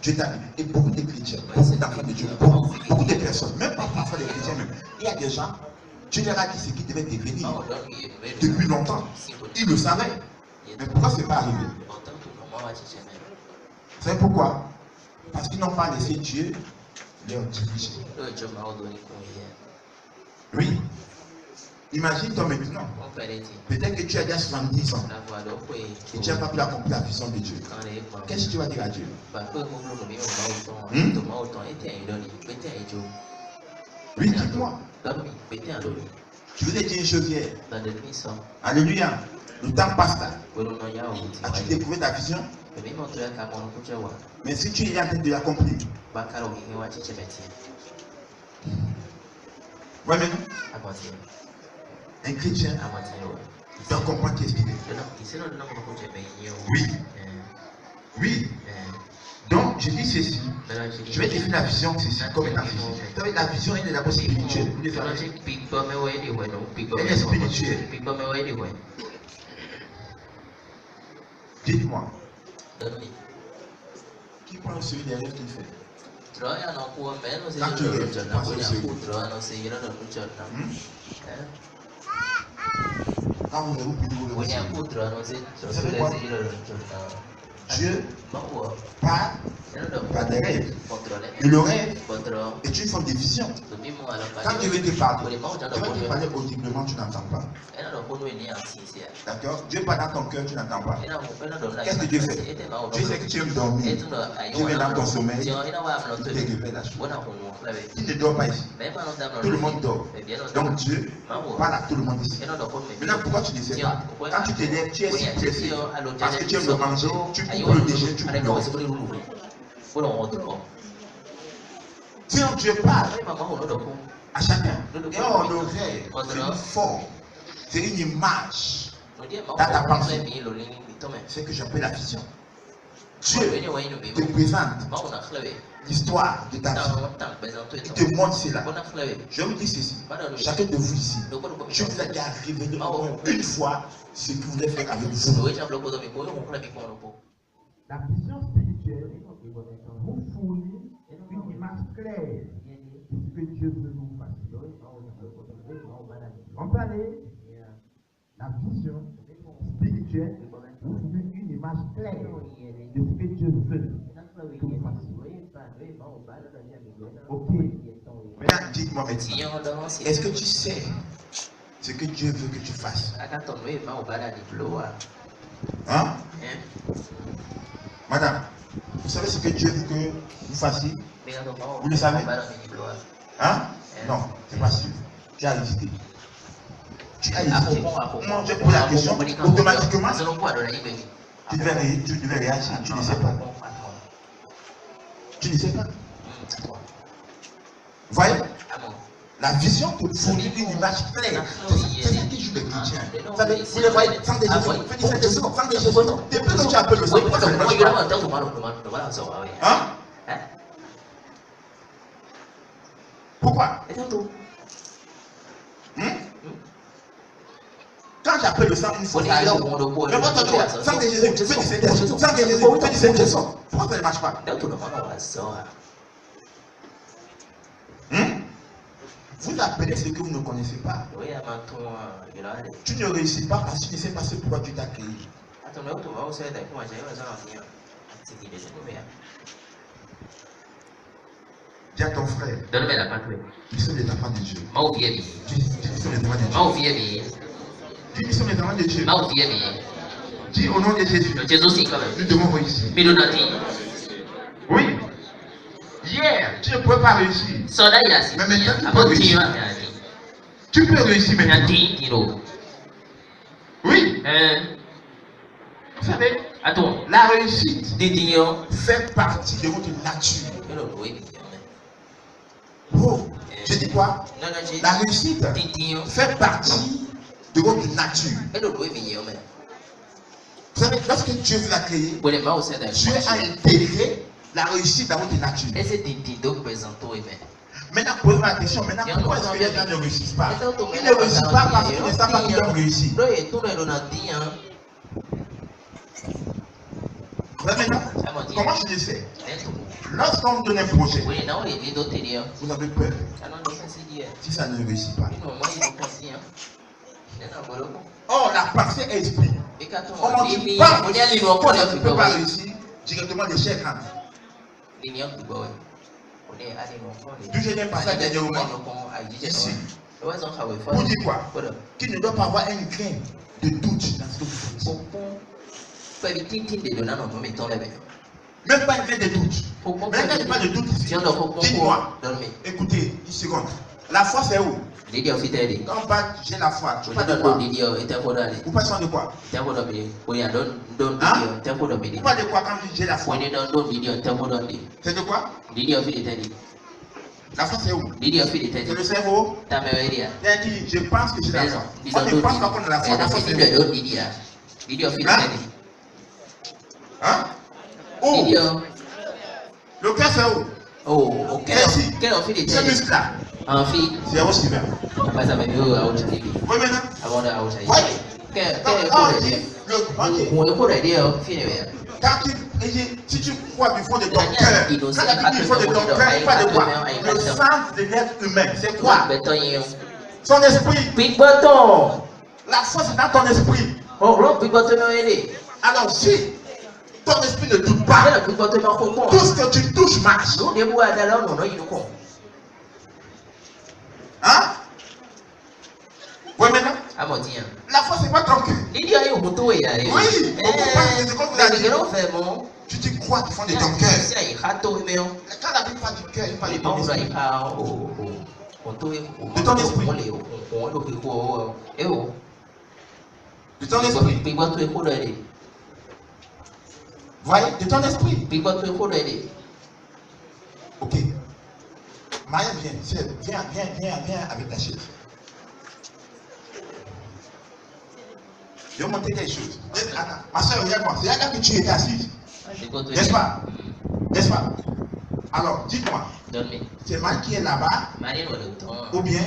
Dieu t'a dit. Et beaucoup de chrétiens, beaucoup d'enfants de Dieu, beaucoup de personnes, même pas parfois les chrétiens même. Il y a des gens, Tu leur as dit ce qui devait devenir depuis longtemps. Ils le savaient. Mais pourquoi ce n'est pas arrivé? Vous savez pourquoi? Parce qu'ils n'ont pas laissé Dieu leur diriger. Oui. Imagine toi maintenant. Peut-être que tu as déjà 70 ans et tu n'as pas pu accomplir la vision de Dieu. Qu'est-ce que tu vas dire à Dieu? Oui, dis-moi. Je vous ai dit une chose hier. Alléluia. Le temps passe là. As-tu découvert ta vision? Mais si tu es en train de l'accomplir. Ouais, mais un chrétien doit comprendre qu'est-ce qu'il est. Oui. Oui. Donc, je dis ceci. Je vais définir la vision ceci comme étant physique. La vision, elle est d'abord spirituelle. Elle est spirituelle. Dites-moi. Qui prend celui des rêves qu'il fait? Quand tu rêves, tu penses au Seigneur. Quand vous rêvez, vous savez quoi? Dieu parle par des rêves. Et le rêve est une forme de vision. Quand Dieu veut te parler, tu vas te parler audiblement, tu n'entends pas. D'accord? Dieu parle dans ton cœur, tu n'entends pas. Qu'est-ce que Dieu fait? Dieu sait que tu aimes dormir. Dieu vient dans ton sommeil. Il te révèle la chose. Il ne dort pas ici. Tout le monde dort. Donc Dieu parle à tout le monde ici. Maintenant, pourquoi tu ne sais pas? Quand tu te lèves, tu es si pressé. Parce que tu aimes le manger, tu coupes le déjeuner, tu dors. Si Dieu parle à chacun, et on le rêve, c'est une forme, c'est une image dans ta pensée. C'est ce que j'appelle la vision. Dieu te présente l'histoire de ta vie. Il te montre cela. Je vous dis ceci. Chacun de vous ici, je vous ai déjà révélé une fois ce que vous voulez faire avec vous. La vision spirituelle vous fournit une image claire de ce que Dieu veut nous faire. On peut aller, la vision spirituelle vous fournit une image claire de ce que Dieu veut que vous fassiez. Ok. Maintenant, dites-moi maintenant, est-ce que tu sais ce que Dieu veut que tu fasses? Hein? Madame, vous savez ce que Dieu veut que vous fassiez? Vous le savez? Hein? Non, c'est pas sûr. Tu as hésité. Tu as hésité. Moi, je pose la question, automatiquement, tu devais réagir. Tu ne sais pas. Tu ne sais pas. Voyez? La vision te fournit une image claire. C'est ça qui joue les chrétiens. Vous les voyez sans des Jésus. Sans des Jésus. Depuis que tu appelles le sang, pourquoi ça ne marche pas? Hein? Pourquoi? Quand j'appelle le sang une fois, ça agit. Mais votre droit, sans des Jésus, sans des Jésus, pourquoi ça ne marche pas? Vous appelez ce que vous ne connaissez pas. Tu ne réussis pas parce que tu ne sais pas ce pourquoi tu t'as créé. Dis à ton frère. Nous sommes les enfants de Dieu. Nous sommes les enfants de Dieu. Dis, nous sommes les enfants de Dieu. Dis au nom de Jésus. Nous devons réussir. Oui. Hier, tu ne pouvais pas réussir. Mais maintenant, tu peux réussir. Tu peux réussir maintenant. Oui. Vous savez, la réussite fait partie de votre nature. Oh, je dis quoi? La réussite fait partie de votre nature. Vous savez, lorsque Dieu vous a créé, Dieu a intégré la réussite dans votre nature. Maintenant, posez-moi la question. Maintenant, pourquoi est-ce que les gens ne réussissent pas? Ils ne réussissent pas parce qu'ils ne savent pas qu'ils doivent réussir. Maintenant, comment je le sais? Lorsqu'on vous donne un projet, Oui, non, il est d'autres dire. vous avez peur. Ah non, donc c'est dire. Si ça ne réussit pas. Non, moi, il est concis, hein. Or, la pensée est esprit. Et quand On on ne dit dit pas on que est allé au tu ne peux pas réussir directement l'échec. l'union qui boit. On est allé au D'où je n'ai pas ça dernièrement. Ici. Vous dites quoi? Qu'il ne doit pas avoir un grain de doute dans ce que vous faites. Même pas un grain de doute. Même quand il n'y a pas de doute ici, dites-moi. Écoutez, une seconde. La foi c'est où? Quand on parle, j'ai la foi. Tu parles de quoi? Vous parlez de quoi? Vous parlez de quoi quand j'ai la foi? C'est de quoi? La foi c'est où? C'est le cerveau? Je pense que j'ai la foi. On ne pense pas qu'on a la foi. La foi c'est où? Hein? Où? Le cœur c'est où? Oh, ok. Ce muscle là. C'est où Sylvain? Oui maintenant? Oui. Si tu crois du fond de ton cœur, quand tu dis du fond de ton cœur, il parle de quoi? Le centre de l'être humain, c'est quoi? Son esprit. La foi c'est dans ton esprit. Alors si ton esprit ne doute pas, tout ce que tu touches marche. Hein? Oui maintenant? La foi c'est pas ton cœur. Oui, beaucoup parlent de ce qu'on vous a dit. Tu te crois du fond de ton cœur. Quand la Bible parle du cœur, il parle de ton esprit. De ton esprit. De ton esprit. Voyez, de ton esprit. Ok. Maria, viens avec ta chaise. Je vais montrer quelque chose. Ma soeur, regarde-moi. C'est là que tu étais assise. N'est-ce pas? N'est-ce pas? Alors, dites-moi. C'est Marie qui est là-bas? Ou bien,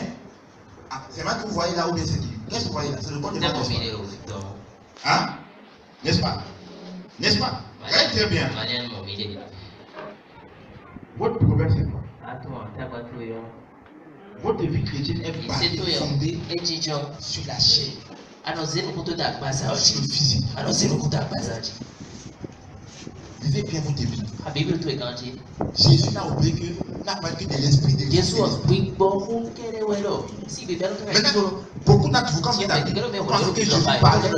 c'est Marie que vous voyez là ou bien c'est qui? Qu'est-ce que vous voyez là? C'est le corps de votre espoir. Hein? N'est-ce pas? N'est-ce pas? Très très bien. Votre problème c'est quoi? Votre vie chrétienne est basée, fondée sur la chair. Sur le physique. Lisez bien votre Bible. Jésus n'a oublié que n'a pas que de l'esprit de Jésus. Maintenant, beaucoup d'entre vous, quand vous pensez que Jésus parle du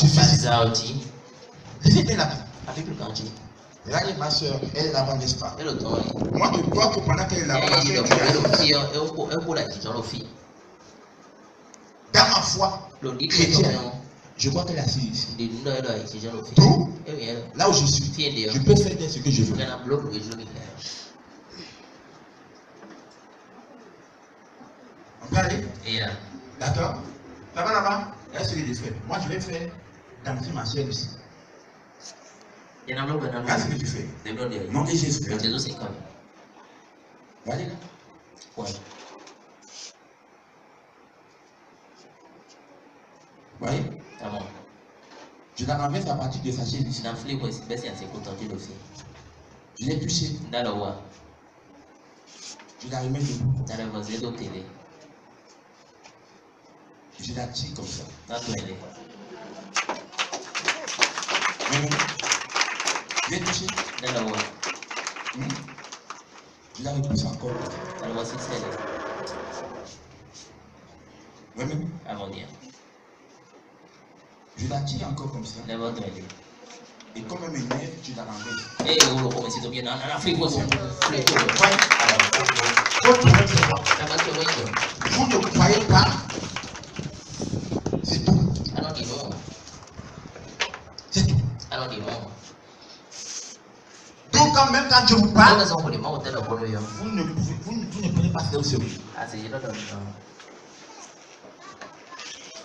physique. Lisez bien la Bible. Regardez ma soeur, elle est là-bas, n'est-ce pas? Moi, je crois que pendant qu'elle est là-bas, dans ma foi chrétienne, je crois qu'elle est assise ici. Tout, là où je suis, je peux faire ce que je veux. On peut aller? D'accord? Là-bas, il y a ce que je fais. Moi, je vais faire danser ma soeur ici. Regarde ce que tu fais. Non, et Jésus. Allez là. Ouais. Vous voyez? Je la renverse à partir de sa chaise ici. Je l'ai touché. Je la remets debout. Je la tire comme ça. Je l'ai touché. Je la repousse encore. Oui, je la tire encore comme ça. Et comme elle m'énerve, tu la renverses. Vous ne croyez pas? C'est tout. C'est tout. Donc quand même quand je vous parle, vous ne prenez pas ça au sérieux.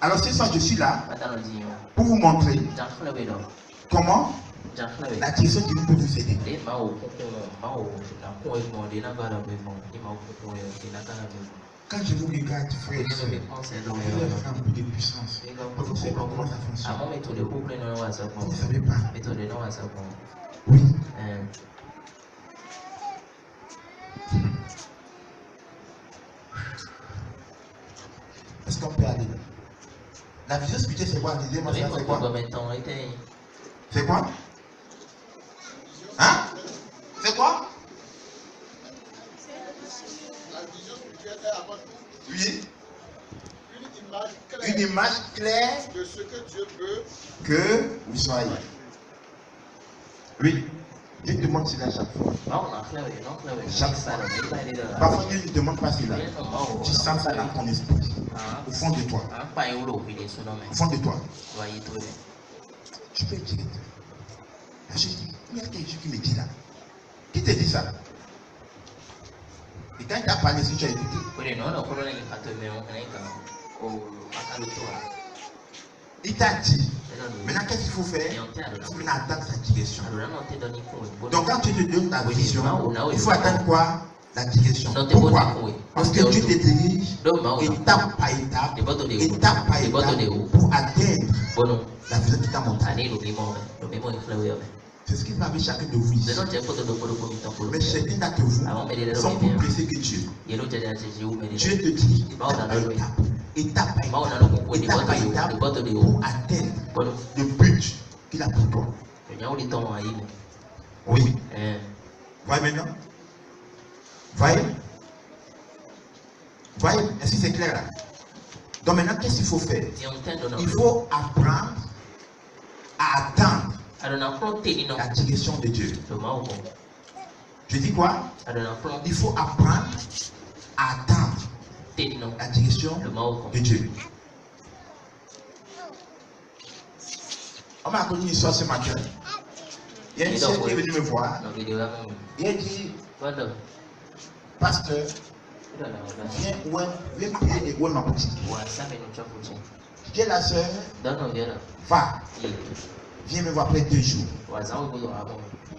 Alors c'est ça, je suis là pour vous montrer comment la direction de Dieu peut vous aider. Quand je vous regarde, frère et soeur, vous voulez faire un peu de puissance. Vous ne savez pas comment ça fonctionne. Vous ne savez pas. Oui. peut aller. La vision spirituelle, c'est quoi? Disez-moi ça, c'est quoi? C'est quoi? Hein? C'est quoi? La vision spirituelle est avant tout. Oui. Une image claire de ce que Dieu veut que vous soyez. Oui. Dieu te demande cela chaque fois. Chaque fois. Parfois, Dieu ne te demande pas cela. Tu sens ça dans ton esprit. Au fond de toi. Au fond de toi. Tu peux dire. Je dis, il y a quelque chose qui me dit là. Qui te dit ça? Et quand il t'a parlé, si tu as écouté. Il t'a dit. Maintenant, qu'est-ce qu'il faut faire? Il faut venir attendre sa direction. Donc, quand tu te donnes ta vision, il faut attendre quoi? La direction. Pourquoi? Parce que Dieu te dirige étape par étape, pour atteindre la vision qui t'a montrée. C'est ce qui va avec chacun de vous ici. Mais chacun d'entre vous sont plus pressés que Dieu. Dieu te dit étape par étape, pour atteindre le but qu'il a pour toi. Oui. Voyez maintenant? Voyez? Voyez? Est-ce que c'est clair là? Donc maintenant, qu'est-ce qu'il faut faire? Il faut apprendre à attendre la direction de Dieu. Je dis quoi? Il faut apprendre à attendre la direction de Dieu. On m'a connu une histoire ce matin. Il y a une sœur qui est venue me voir. Il a dit, pasteur, viens prier et ouvre ma boutique. Je dis à la sœur, va. Viens me voir après 2 jours.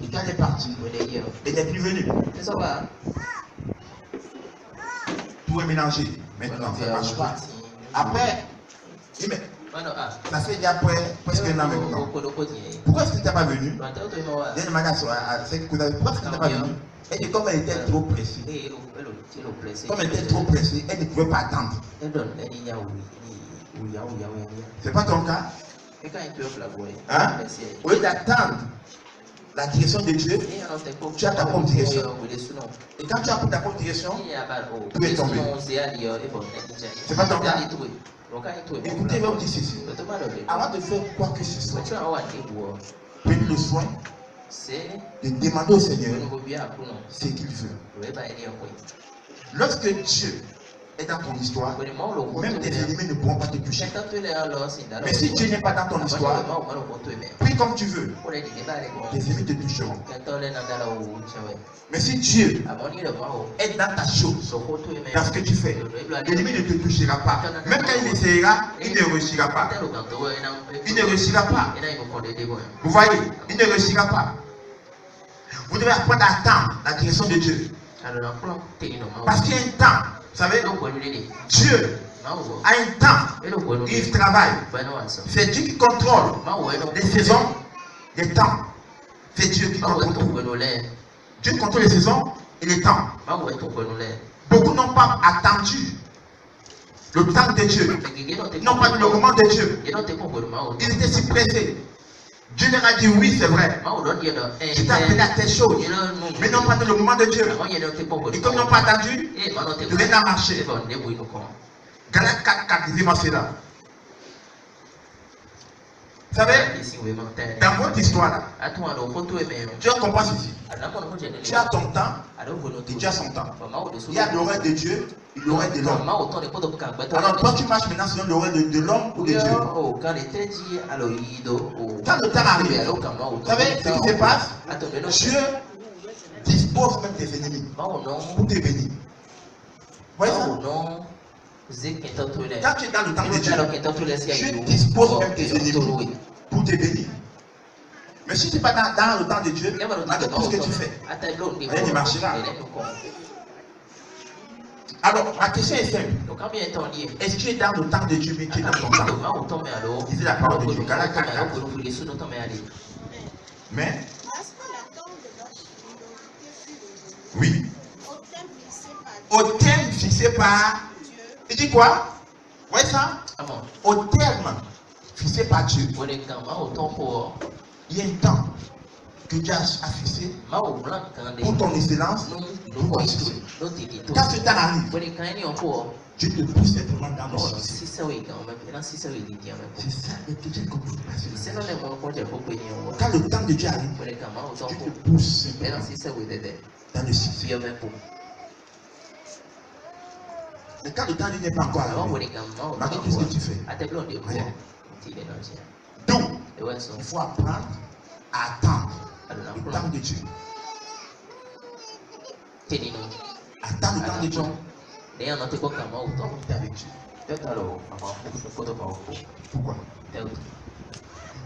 Et quand elle est partie, elle n'est plus venue. Tout est mélangé. Maintenant, ça ne marche pas. Après, ça fait déjà presque un an maintenant. Pourquoi est-ce que tu n'es pas venu? J'ai demandé à celle qui pourquoi est-ce que tu n'es pas venu? Elle dit comme elle était trop pressée. Comme elle était trop pressée, elle ne pouvait pas attendre. C'est pas ton cas? Hein? Au lieu d'attendre la direction de Dieu, tu as ta propre direction. Et quand tu as ta propre direction, tu es tombé. C'est pas ton cas? Écoutez, je vais vous dire ceci. Avant de faire quoi que ce soit, prenez le soin de demander au Seigneur ce qu'il veut. Lorsque Dieu est dans ton histoire, même tes ennemis ne pourront pas te toucher. Mais si Dieu n'est pas dans ton histoire, prie comme tu veux, tes ennemis te toucheront. Mais si Dieu est dans ta chose, dans ce que tu fais, l'ennemi ne te touchera pas. Même quand il essaiera, il ne réussira pas. Il ne réussira pas. Vous voyez, il ne réussira pas. Vous devez apprendre à attendre la direction de Dieu. Parce qu'il y a un temps. Vous savez, Dieu a un temps, il travaille. C'est Dieu qui contrôle les saisons, les temps. C'est Dieu qui contrôle tout. Dieu contrôle les saisons et les temps. Beaucoup n'ont pas attendu le temps de Dieu. Ils n'ont pas vu le moment de Dieu. Ils étaient si pressés. Dieu leur a dit oui, c'est vrai. Je t'ai appelé à telle chose. Mais non pas dans le moment de Dieu. Et comme ils n'ont pas attendu, rien n'a marché. Galate 4, dis-moi cela. Vous savez, dans votre histoire là, tu comprends ceci. Tu as ton temps et tu as son temps. Il y a l'oreille de Dieu et l'oreille de l'homme. Alors toi tu marches maintenant selon l'oreille de l'homme ou de Dieu. Quand le temps arrive, vous savez ce qui se passe? Dieu dispose même des ennemis pour te bénir. Vous voyez ça? Quand tu es dans le temps de Dieu, Dieu dispose même des ennemis pour te bénir. Mais si tu n'es pas dans le temps de Dieu, avec tout ce que tu fais, rien ne marchera. Alors, ma question est simple. Est-ce que tu es dans le temps de Dieu, mais tu es dans ton temps? Disez la parole de Dieu. Mais, oui, au thème fixé par. Il dit quoi? voyez ça? Ah bon. Au terme fixé par Dieu, Pour les gamins, autant pour. il y a un temps que Dieu a fixé pour ton excellence, pour ton succès. Quand ce temps arrive, Dieu te pousse simplement dans le succès. C'est ça que Dieu comprend. Quand le temps de Dieu arrive, Dieu te pousse simplement dans le succès. Mais quand le temps n'est pas encore arrivé, maintenant qu'est-ce que tu fais? Rien. Donc, il faut apprendre à attendre le temps de Dieu. Attendre le temps de Dieu. Avec Dieu. Pourquoi?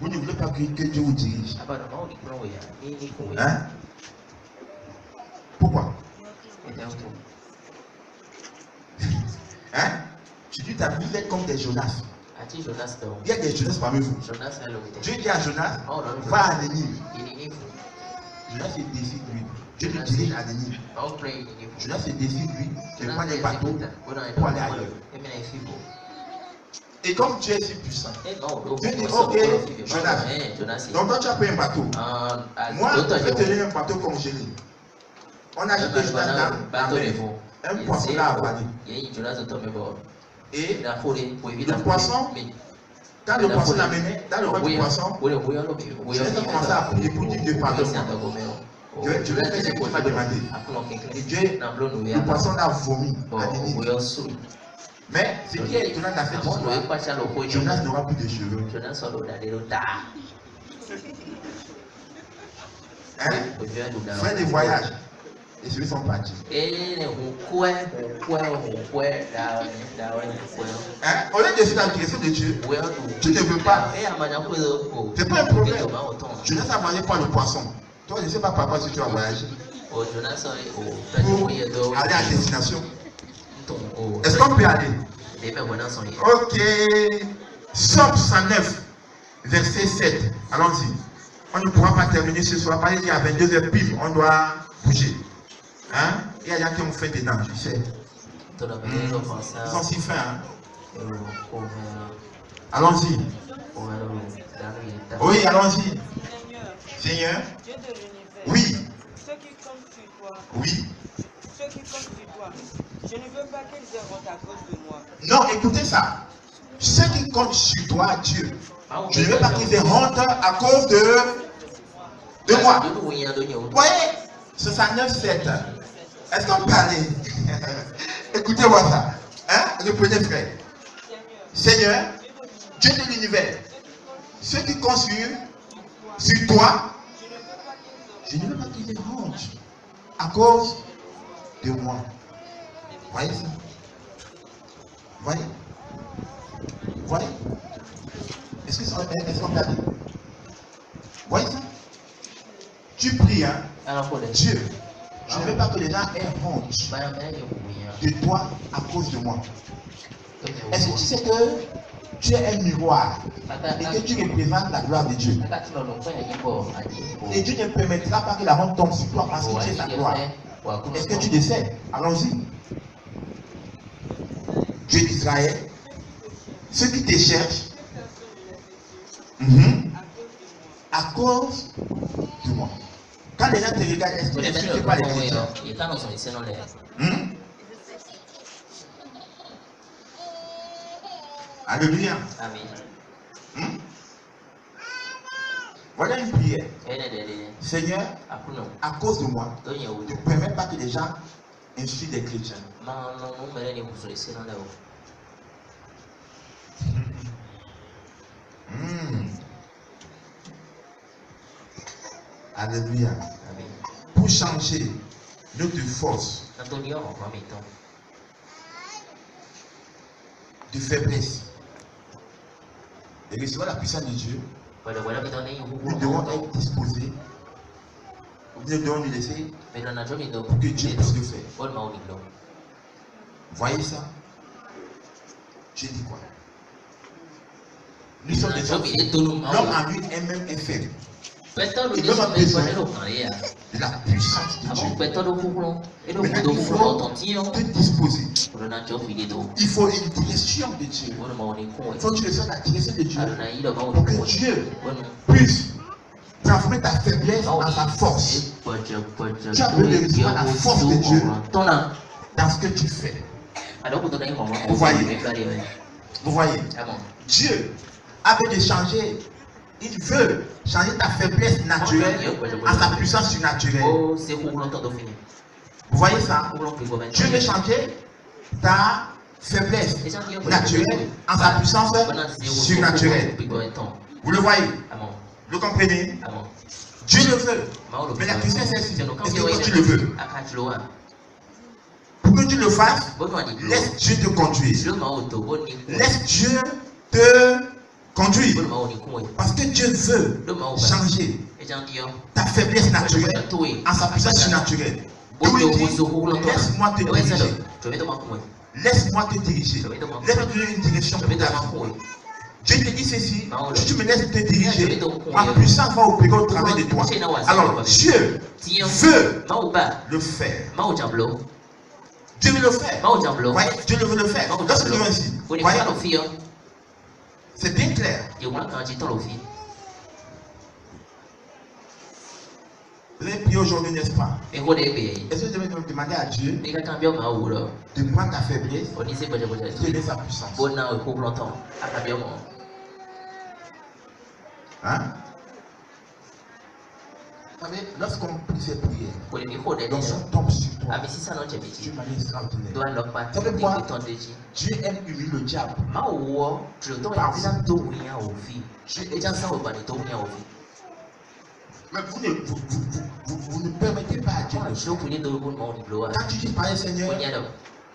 Vous ne voulez pas que Dieu vous dirige. Hein? Pourquoi? Hein? Tu dis ta vie est comme des Jonas. Il y a des Jonas parmi vous. Dieu dit à Jonas, va à Nénive. Jonas se décide lui. Dieu le dirige à Nénive. Jonas se décide lui. Il prend des bateaux pour aller ailleurs. Et comme Dieu est si puissant, Dieu dit, ok, Jonas. Donc toi tu as pris un bateau. Moi, je vais tenir un bateau comme je l'ai. On a jeté Jonas dans la mer. Un poisson l'a avalé. Et le poisson, quand le poisson l'a mené, dans le ventre du poisson, je vais commencer à prier pour dire Dieu pardonne-moi. Je vais faire ce que tu m'as demandé. Dieu, le poisson l'a vomi à Nénive. Mais ce qui est étonnant dans cette histoire, Jonas n'aura plus de cheveux. Hein? Faire des voyages. Et ceux-là sont partis. Hein? Au lieu de faire la direction de Dieu, tu ne veux pas. Ce n'est pas un problème. Jonas a mangé par le poisson. Toi, je ne sais pas par quoi si tu vas voyager. Pour aller à destination. Est-ce qu'on peut aller? Ok. Somme 109, verset 7. Allons-y. On ne pourra pas terminer ce soir. Parce qu'il y a 22h pile. On doit bouger. Hein? Il y a des gens qui ont fait dedans, tu sais. Ils sont si fins. Hein? Allons-y. Oui, allons-y. Seigneur. Dieu de l'univers. Oui. Ceux qui comptent sur toi. Oui. Ceux qui comptent sur toi. Je ne veux pas qu'ils aient honte à cause de moi. Non, écoutez ça. Ceux qui comptent sur toi, Dieu. Je ne veux pas qu'ils aient honte à cause de moi. Vous voyez, 69-7. Est-ce qu'on peut aller? Écoutez-moi ça. Hein? Le premier frère. Seigneur, Dieu de l'univers. Ceux qui comptent sur toi, je ne veux pas qu'ils aient honte à cause de moi. Voyez ça? Voyez? Voyez? Est-ce qu'on peut aller? Voyez ça? Tu pries, hein? Dieu, je ne veux pas que les gens aient honte de toi à cause de moi. Est-ce que tu sais que tu es un miroir et que tu représentes la gloire de Dieu? Et Dieu ne permettra pas que la honte tombe sur toi parce que tu es sa gloire. Est-ce que tu le sais? Allons-y. Dieu d'Israël, ceux qui te cherchent, à cause de moi. Quand les gens te regardent, est-ce que tu ne suis pas les chrétiens? Alléluia. Voilà une prière. Seigneur, à cause de moi, ne permets pas que les gens insultent les chrétiens. Alléluia. Pour changer notre force de faiblesse et recevoir la puissance de Dieu, nous devons être disposés, nous devons nous laisser pour que Dieu puisse le faire. Voyez ça? Dieu dit quoi? Nous sommes des hommes. L'homme en lui est même faible. Il même a besoin de la puissance de Dieu. Maintenant, il faut te disposer. Il faut une direction de Dieu. Il faut que tu le fasses la direction de Dieu pour que Dieu puisse transmettre ta faiblesse en sa force. Tu as besoin de recevoir la force de Dieu dans ce que tu fais. Vous voyez? Vous voyez? Dieu a besoin de changer. Il veut changer ta faiblesse naturelle en sa puissance surnaturelle. Vous voyez ça? Dieu veut changer ta faiblesse naturelle en sa puissance surnaturelle. Vous le voyez? Vous le comprenez? Dieu le veut. Mais la question est celle-ci. Est-ce que tu le veux? Pour que tu le fasses, laisse Dieu te conduire. Laisse Dieu te conduire. Parce que Dieu veut changer ta faiblesse naturelle en sa puissance surnaturelle. D'où il dit, laisse-moi te diriger. Laisse-moi te diriger. Laisse-moi te donner une direction pour ta vie. Dieu te dit ceci, si tu me laisses te diriger, ma puissance va opérer au travers de toi. Alors Dieu veut le faire. Dieu veut le faire. Voyez, Dieu veut le faire. Lorsque nous ici, voyez, c'est bien clair. Vous avez prié aujourd'hui, n'est-ce pas? Est-ce que vous devez demander à Dieu de prendre ta faiblesse et de sa puissance? Hein? Vous savez, lorsqu'on prie ces prières, l'onction tombe sur toi. Tu m'as extraordinaire. Vous savez quoi? Dieu aime humilier le diable. Mais vous ne permettez pas à Dieu de faire. Quand tu dis par Seigneur,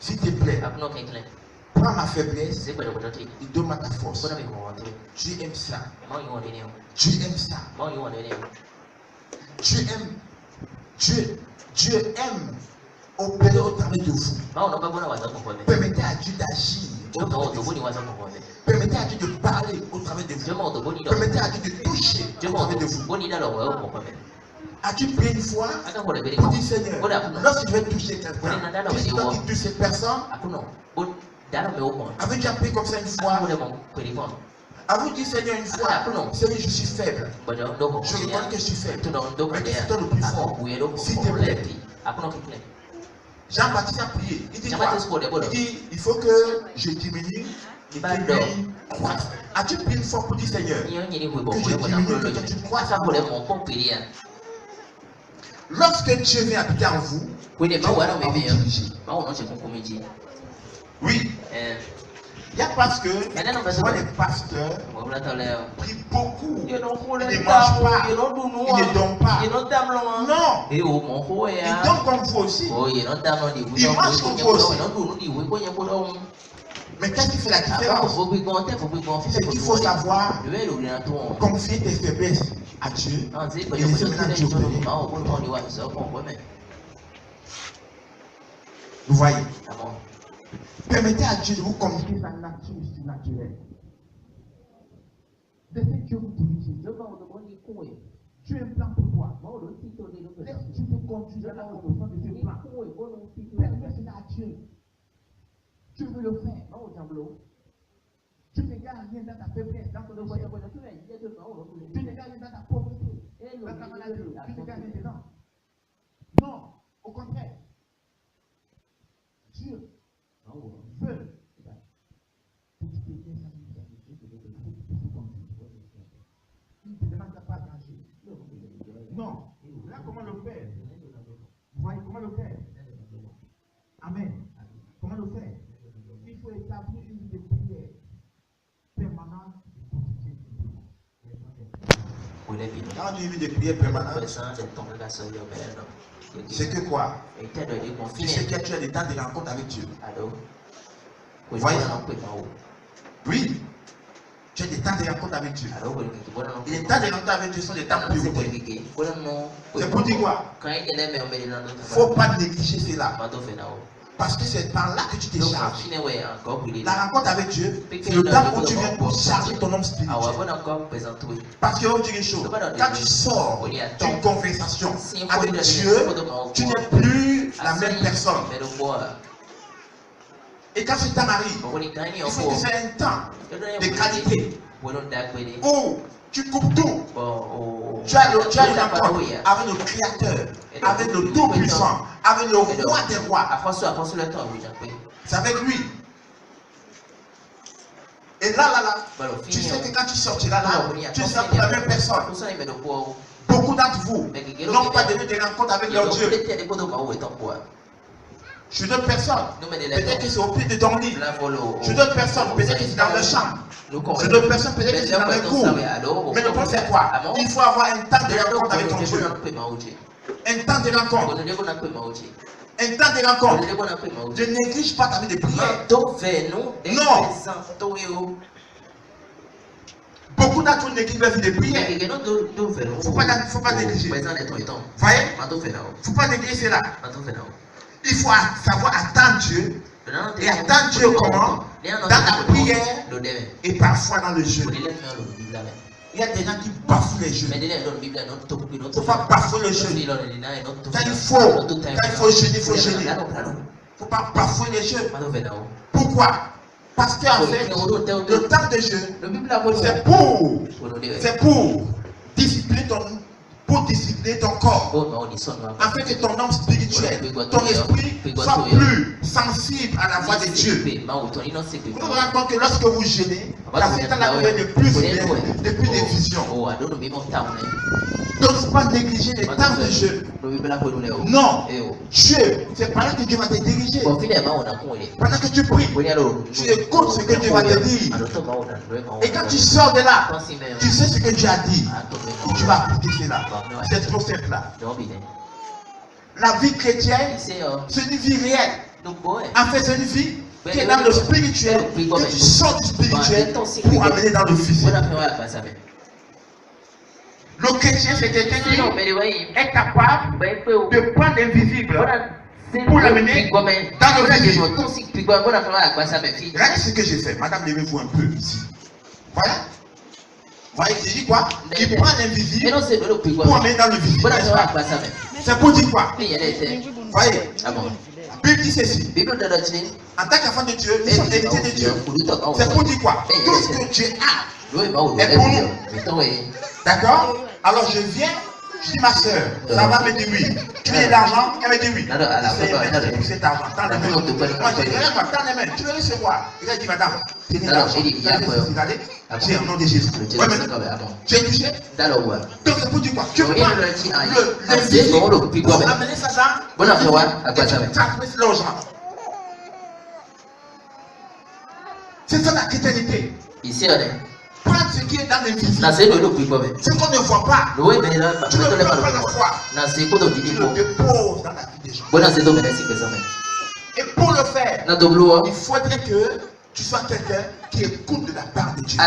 s'il te plaît, prends ma faiblesse et donne-moi ta force. Dieu aime ça. Dieu aime ça. Dieu aime opérer au travers de vous. Permettez à Dieu d'agir. Permettez à Dieu de parler au travers de vous. Permettez à Dieu de toucher au travers de vous. As-tu prié une fois pour dire Seigneur, lorsque je vais toucher quelqu'un, qu'est-ce qui touche cette personne? Avez-vous déjà prié comme ça une fois? Avez-vous dit Seigneur une fois, Seigneur, je suis faible. Je reconnais que je suis faible. Mais qu'est-ce qui est le plus fort? S'il te plaît. Jean-Baptiste a prié. Il dit quoi? Il dit, il faut que je diminue et que lui croisse. As-tu prié une fois pour dire Seigneur, que je diminue et que tu croisses à moi? Lorsque Dieu vient habiter en vous, Dieu va vous diriger. Oui. Il y a parce que moi les pasteurs prient beaucoup, ils ne mangent pas, ils ne dorment pas. Non, ils dorment comme vous aussi. Ils mangent comme vous aussi. Mais qu'est-ce qui fait la différence? C'est qu'il faut savoir confier tes faiblesses à Dieu et laisser maintenant Dieu opérer. Vous voyez? Permettez à Dieu de vous communiquer sa nature surnaturelle. Laissez Dieu vous diriger. Dieu a un plan pour toi. Laisse Dieu te conduire dans la construction de ce plan. Permets cela à Dieu. Dieu veut le faire. Dieu ne garde rien dans ta faiblesse, dans ton devoir. Dieu ne garde rien dans ta pauvreté, dans ta maladie. Dieu ne garde rien dedans. Non, au contraire. Dieu veut. Il ne te demande pas d'agir. Non. Là, comment le faire? Vous voyez comment le faire? Amen. Comment le faire? Il faut établir une vie de prière permanente. Quand on dit une vie de prière permanente, c'est que quoi? C'est que tu as des temps de rencontre avec Dieu. Vous voyez ça? Oui. Tu as des temps de rencontre avec Dieu. Et les temps de rencontre avec Dieu sont des temps prioritaires. C'est pour dire quoi? Il ne faut pas négliger cela. Parce que c'est par là que tu Donc, décharges. fine ouais encore brûlé. La rencontre avec Dieu, c'est le temps où tu viens pour charger ton homme spirituel. Ah ouais, bon encore présenté. Parce que on dit une chose, quand tu sors d'une conversation avec Dieu, tu n'es plus la même personne. Et quand ce temps arrive, il faut que c'est un temps de qualité où tu coupes tout. Tu as une rencontre avec le Créateur, avec le Tout-Puissant, avec le Roi des Rois. C'est avec lui. Et là, tu sais que quand tu sortiras là, tu ne seras plus la même personne. Beaucoup d'entre vous n'ont pas donné des rencontres avec leur Dieu. Je suis d'autres personnes. Peut-être que c'est au pied de ton lit. Je suis d'autres personnes. Peut-être que c'est dans le champ. Je suis d'autres personnes. Peut-être que c'est dans le cours. Mais le point c'est quoi? Il faut avoir un temps de rencontre avec ton Dieu. Un temps de rencontre. Un temps de rencontre. Ne néglige pas ta vie de prière. Non. Beaucoup d'entre vous négligent la vie de prière. Il ne faut pas négliger. Voyez? Il ne faut pas négliger cela. Il faut savoir attendre Dieu. Et attendre Dieu comment? Dans la prière et parfois dans le jeu. Il y a des gens qui bafouent les jeux. Il ne faut pas bafouer le jeu. Quand il faut jeûner, il faut jeûner. Il ne faut pas bafouer les jeux. Pourquoi? Parce qu'en fait, le temps de jeu, c'est pour discipliner ton corps, afin que ton homme spirituel, ton esprit soit plus sensible à la voix de Dieu. Vous vous rendez compte que lorsque vous jeûnez, la Satan a de plus depuis des visions. Donc, il ne faut pas négliger les temps de jeûne. Non, Dieu, c'est par là que Dieu va te diriger. Pendant que tu pries, tu écoutes ce que Dieu va te dire. Et quand tu sors de là, tu sais ce que Dieu a dit. Et tu vas appliquer cela. C'est trop simple là. La vie chrétienne, c'est une vie réelle. En fait, c'est une vie qui est dans le spirituel, que tu sors du spirituel pour amener dans le physique. Le chrétien, c'est quelqu'un qui est capable de prendre l'invisible pour l'amener dans le physique. Regardez ce que j'ai fait. Madame, levez-vous un peu ici. Voilà. Voyez, j'ai dit quoi? Il prend l'invisible pour amener dans le visible. C'est pour dire quoi? Voyez, la Bible dit ceci. En tant qu'enfant de Dieu, nous sommes hérités de Dieu. C'est pour dire quoi? Tout ce que Dieu a est pour nous. D'accord? Alors je viens, je dis ma soeur, ça va me dire oui. Tu veux de l'argent? Elle me dit oui. C'est cet argent. Tant les mains. Moi je dis, tant les mains, tu veux recevoir. Elle dit, madame, tenez l'argent. Regardez, j'ai un nom de Jésus. Tu es touché? Donc c'est pour dire quoi? Tu prends l'invisible pour amener ça dans et tu transmets l'argent. C'est ça la chrétienté. Prendre ce qui est dans l'invisible. Ce qu'on ne voit pas. Tu ne peux pas la foi. Tu le déposes dans la vie des gens. Et pour le faire, il faudrait que tu sois quelqu'un qui écoute de la part de Dieu.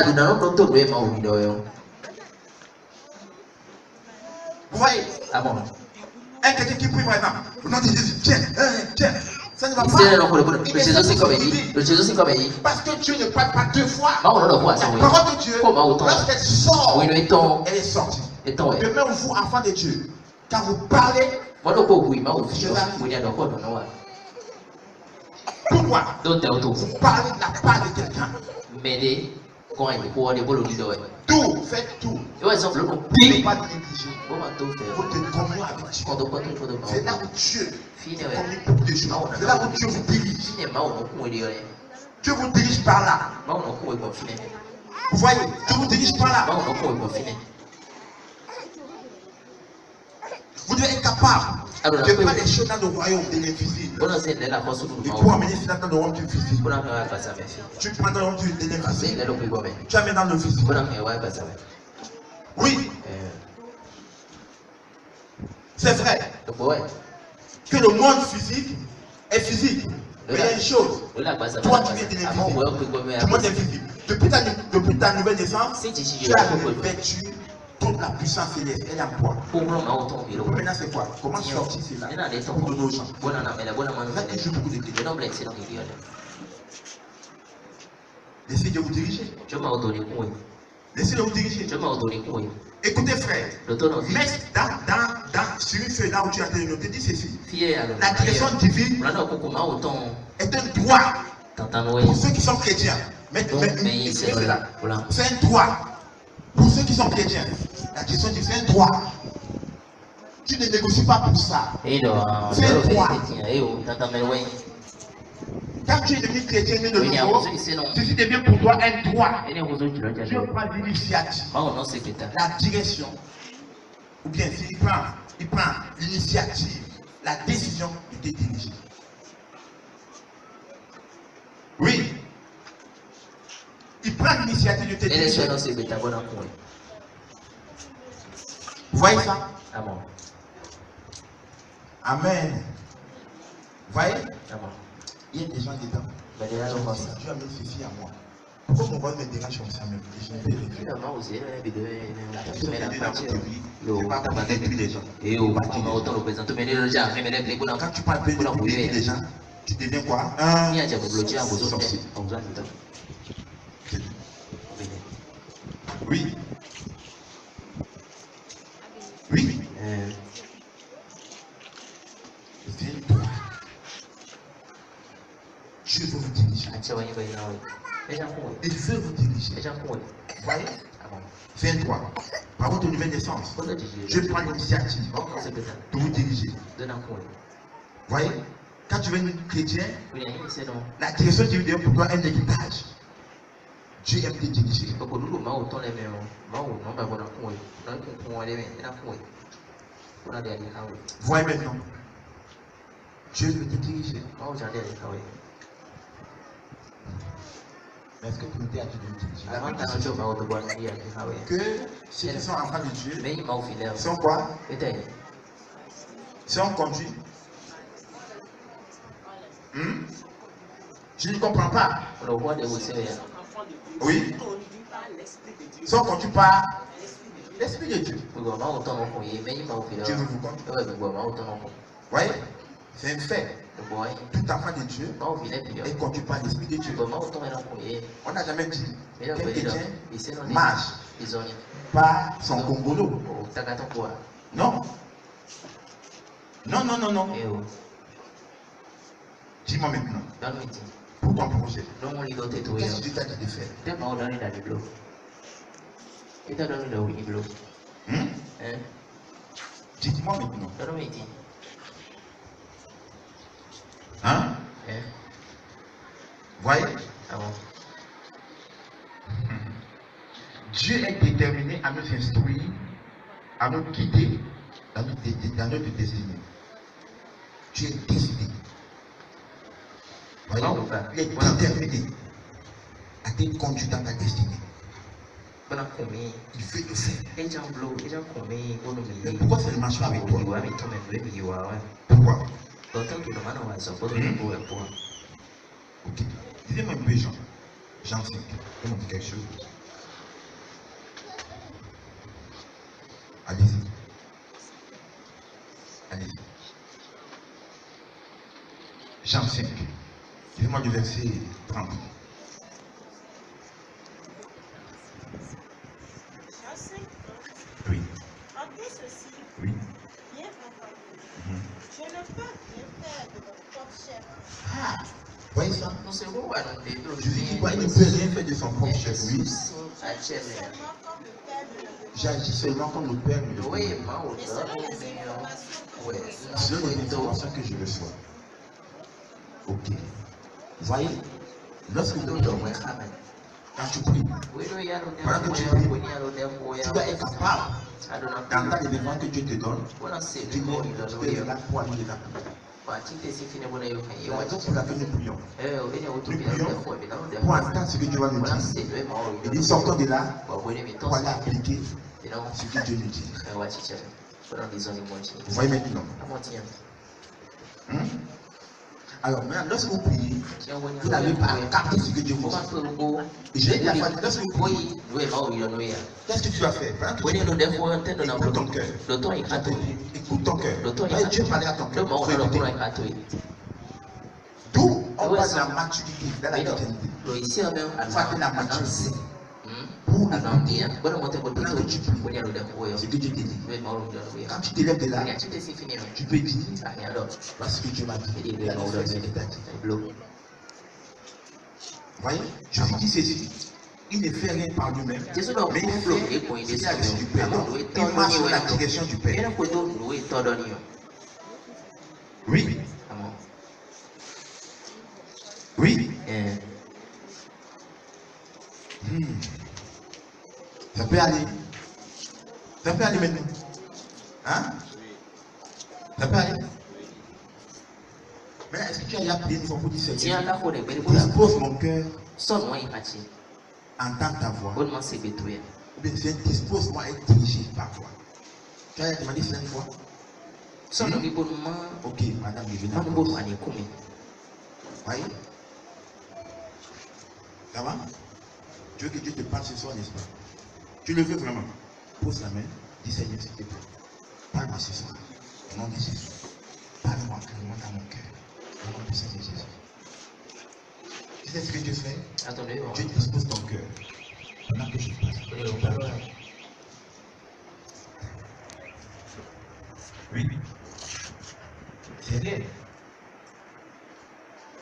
Vous voyez? Un quelqu'un qui prie par exemple, au nom de Jésus, tiens, ça ne va pas. Parce que Dieu ne parle pas deux fois. La parole de Dieu, lorsqu'elle sort, elle est sortie. De même, vous, enfants de Dieu, quand vous parlez, je vais arriver. Pourquoi? Vous parlez de la part de quelqu'un. Tout, faites tout. Ne pas négliger votre communion avec Dieu. C'est là où Dieu communique beaucoup de choses. C'est là où Dieu vous dirige. Dieu vous dirige par là. Vous voyez, Dieu vous dirige par là. Vous devez être capable de prendre les choses dans le royaume de l'invisible et pour amener cela dans le royaume du visible. Tu prends dans le royaume de l'invisible, tu amènes dans le visible. Oui, c'est vrai que le monde physique est physique. Mais il y a une chose, toi tu viens de l'invisible, tu montes invisible. Depuis ta nouvelle naissance, tu as revêtu toute la puissance céleste, elle est en toi. Maintenant, c'est quoi? Comment sortir cela pour donner aux gens? Là, tu joues beaucoup de clés. Laissez Dieu vous diriger. Laissez-le vous diriger. Écoutez, frère. Mets sur une feuille là où tu as été noté, dis ceci. La direction divine est un droit pour ceux qui sont chrétiens. C'est un droit pour ceux qui sont chrétiens. La direction divine, c'est un droit. Tu ne négocies pas pour ça. C'est un droit. Quand tu es devenu chrétien de nouveau, ceci devient pour toi un droit. Tu prends l'initiative, la direction, ou bien s'il prend l'initiative, la décision de te diriger. Oui. Il prend l'initiative de te diriger. Vous voyez ça? Amen. Vous voyez? Il y a des gens dedans. Dieu a mis ceci à moi. Pourquoi mon voix me dérange comme ça même? Je ne peux rien. Quand tu parles bien de des gens, tu deviens quoi? Un sorcier. Oui. Oui. Dieu veut vous diriger. Il veut vous diriger. Voyez? C'est un droit. Par votre nouvelle naissance, je prends l'initiative de vous diriger. Voyez? Quand tu es chrétien, la direction qui vient pour toi est un héritage. Dieu aime te diriger. Voyez maintenant. Dieu veut te diriger. Est-ce que tu me dis à Dieu de me diriger? Que ceux qui sont enfants de Dieu sont quoi? Sont conduits. Je ne comprends pas. Oui. Sont conduits par l'Esprit de Dieu. Dieu veut vous conduire. Voyez? C'est un fait. Tout enfant de Dieu est conduit par l'Esprit de Dieu. On n'a jamais dit qu'un chrétien marche par son congolo. Non. Non. Dis-moi maintenant. Pour ton projet. Qu'est-ce que tu t'as dit de faire? Dis-moi maintenant. Hein? Voyez? Dieu est déterminé à nous instruire, à nous guider dans notre destinée. Dieu est décidé. Voyez? Il est déterminé à te conduire dans ta destinée. Il veut le faire. Mais pourquoi ça ne marche pas avec toi? Pourquoi? Ok. Disez-moi un peu, Jean. Jean 5. On dit quelque chose. Allez-y. Allez-y. Jean 5. Disez-moi du verset 30. Oui. Oui. Je ne peux rien faire de mon propre chef. Ah, voyez ça? Jésus dit quoi? Il ne peut rien faire de son propre chef. Oui. J'agis seulement comme le Père me le fait. Selon les informations que je reçois. Ok. Voyez? Lorsque vous dormez, quand tu pries, pendant que tu pries, tu dois être capable, dans les événements que Dieu te donne, tu es là pour aller là. La raison pour laquelle nous prions. Nous prions pour entendre ce que Dieu va nous dire. Et nous sortons de là pour aller appliquer ce que Dieu nous dit. Vous voyez maintenant. Alors maintenant, lorsque vous priez, vous n'avez pas capté ce que Dieu vous dit. Et je l'ai dit à la fois, lorsque vous priez, qu'est-ce que tu vas faire? Écoute ton cœur. Écoute ton cœur. Dieu parlait à ton cœur. D'où on voit la maturité dans la chrétienté. Il faut atteindre la maturité. Pour ce que Dieu te dit. Quand tu te lèves de là, tu peux dire parce que Dieu m'a dit. Vous voyez, je vous dis ceci. Il ne fait rien par lui-même, mais il fait ce qui a reçu du Père. Donc, il marche dans la direction du Père. Oui. Oui. Ça peut aller. Ça peut aller maintenant. Hein? Ça peut aller. Mais est-ce que tu as déjà prié une fois pour dire Seigneur, dispose mon cœur, entends ta voix. Ou bien Seigneur, dispose-moi à être dirigé par toi. Tu as demandé cela une fois? Ok, madame, je vais voyez? Ça va? Tu veux que Dieu te parle ce soir, n'est-ce pas? Tu le veux vraiment? Pose la main, dis Seigneur, s'il te plaît. Parle-moi ce soir. Au nom de Jésus. Parle-moi clairement dans mon cœur. Au nom puissant de Jésus. Tu sais ce que Dieu fait? Dieu dispose ton cœur. Pendant que je parle. Oui. C'est rien.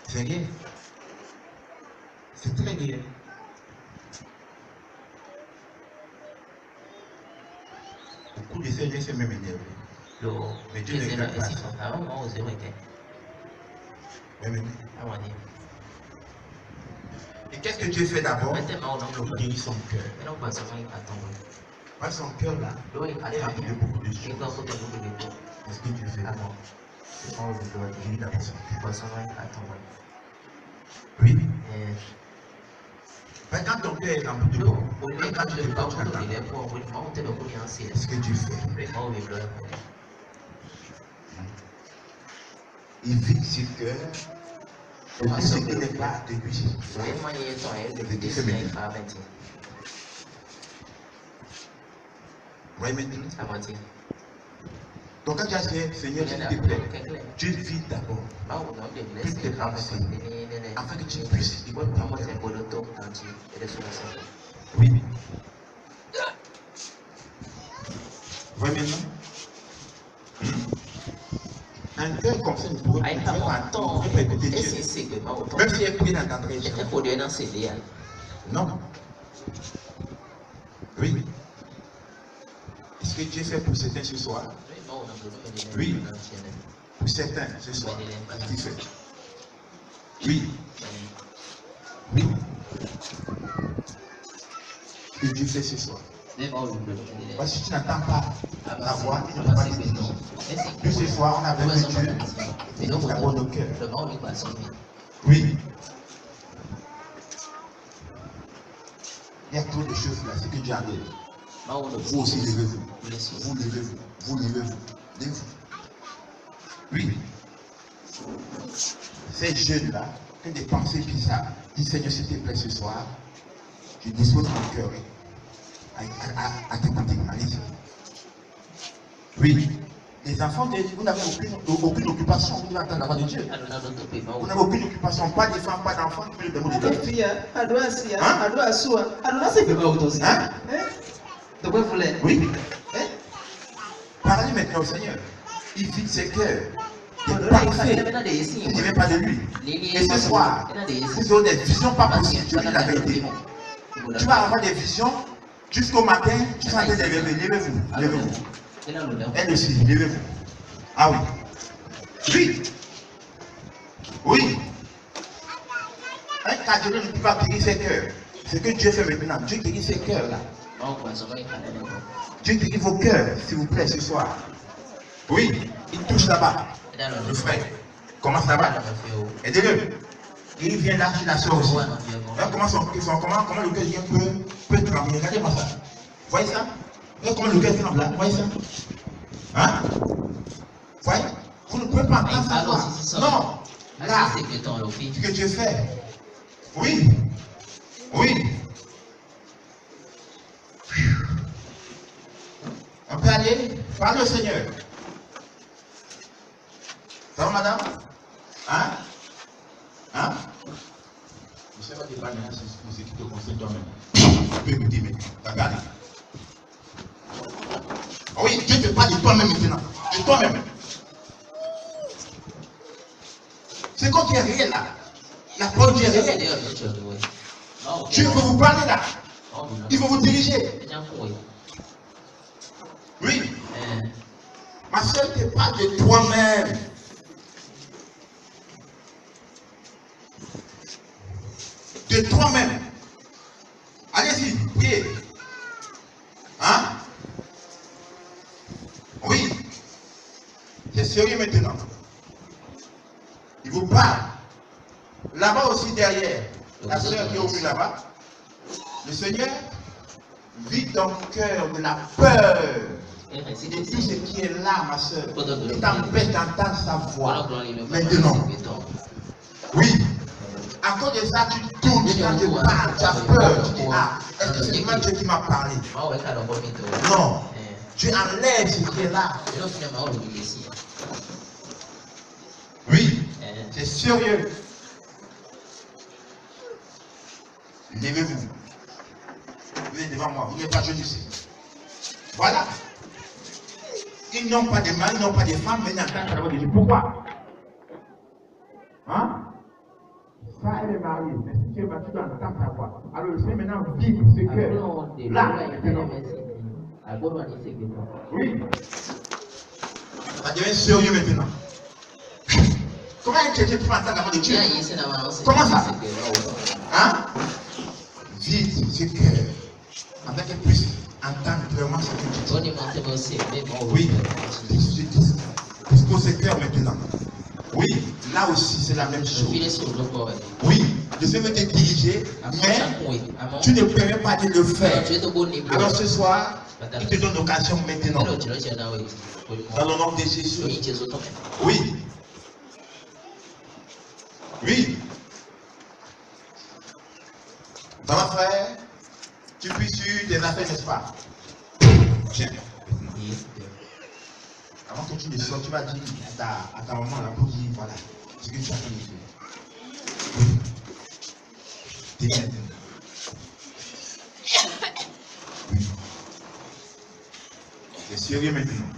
C'est rien. C'est très bien. Beaucoup de ces gens se même énervés. Mais Dieu ne regarde pas ça. Et qu'est-ce que Dieu fait d'abord? Il guérit son cœur. Son cœur là, il a appris beaucoup de choses. Est-ce que Dieu fait? Il guérit d'abord son cœur. Oui. Quand ton cœur est rempli de bon, quand tu ne peux pas ce que Dieu fait. Il vide ce cœur. Et puis ce qui n'est pas de lui. Vous voyez maintenant? Donc quand tu as dit, Seigneur, s'il te plaît, Dieu vide d'abord toutes tes pensées, afin que tu puisses écouter. Oui. Vous voyez maintenant? Un cœur comme ça ne pourrait pas écouter Dieu. Même si elle prie d'entendre. Non. Oui. Est-ce que Dieu fait pour certains ce soir? Oui. Pour certains ce soir. Qu'est-ce qu'il fait? Oui. Oui. Que Dieu fait ce soir. Parce que si tu n'attends pas la voix, tu ne peux pas te dire. Puis ce soir, on a besoin de Dieu. Et donc, d'abord nos cœurs. Oui. Il y a trop de choses là. C'est que Dieu enlève. Vous aussi, levez-vous. Vous levez-vous. Vous levez-vous. Levez-vous. Oui. Ces jeunes-là, qui ont des pensées bizarres, dis Seigneur, s'il te plaît, ce soir, je dispose mon cœur à t'écouter. Allez-y. Oui. Les enfants, vous n'avez aucune occupation, vous devez attendre la voix de Dieu. Vous n'avez aucune occupation, pas de femmes, pas d'enfants, tu peux le demander. Oui. Parlez maintenant au Seigneur. Il vide ses cœurs. Il n'est parfait. Il ne vient pas de lui. Et ce soir, vous aurez des visions pas possibles. Tu dis la vérité. Tu vas avoir des visions jusqu'au matin. Tu seras en train de lever. Levez-vous. Levez-vous. Elle aussi, levez-vous. Ah oui. Oui. Oui. Un cadeau ne peut pas guérir ses cœurs. C'est ce que Dieu fait maintenant. Dieu guérit ses cœurs là. Dieu guérit vos cœurs, s'il vous plaît, ce soir. Oui, il touche là-bas. Le frère. Commence là-bas. Aidez-le. Il vient là chez la soeur aussi. Comment le cœur peut trembler. Regardez-moi ça. Voyez ça? Comment le cœur tremble là. Voyez ça? Hein? Voyez? Vous ne pouvez pas entendre ça. Non. Là, ce que tu fais. Oui. Oui. On peut aller par le Seigneur. Ça va, madame? Hein? Hein? Je ne sais pas débat maintenant si ce qui te concerne toi-même. Tu peux écouter maintenant. Regarde. Oui, Dieu te parle de toi-même maintenant. De toi-même. C'est quand tu es réel là. La parole de Dieu est réelle. Dieu veut vous parler là. Il faut vous diriger. Oui. Ma soeur te parle de toi-même. De toi-même. Allez-y, priez. Hein? Oui. C'est sérieux maintenant. Il vous parle. Là-bas aussi derrière, la soeur qui est au plus là-bas, le Seigneur vit dans le cœur de la peur de tout ce qui est là, ma soeur, et t'empêche d'entendre sa voix. Maintenant. Oui. À cause de ça, tu tournes, quand tu parles, tu as peur, tu dis, ah, est-ce que c'est vraiment Dieu qui m'a parlé? Non. Tu enlèves ce qui est là. Oui. C'est sérieux. Levez-vous. Vous êtes devant moi. Vous n'êtes pas jeune ici. Voilà. Ils n'ont pas de mari, ils n'ont pas de femmes, mais ils n'entendent pas de Dieu. Pourquoi? Hein? Ça, elle est mariée. Mais si tu es battu dans le temps, ça voix. Alors, le Seigneur maintenant vibre ce cœur. Là, maintenant. Oui. Ça devient sérieux maintenant. Comment est-ce que tu peux entendre la voix de Dieu? Comment ça? Hein? Vide ce cœur. Afin qu'elle puisse entendre vraiment ce que tu dis. Oui. Dispose ce cœur maintenant. Oui. Là aussi, c'est la même chose. Oui. Le Seigneur veut te diriger, mais tu ne permets pas de le faire. Alors ce soir, il te donne l'occasion maintenant. Dans le nom de Jésus. Oui. Oui. Ça va, frère? Tu puis sur tes affaires, n'est-ce pas? Tiens. Avant que tu ne sortes, tu vas dire à ta maman là pour dire voilà ce que tu as fait de faire. Oui. T'es bien. Oui. C'est sérieux maintenant.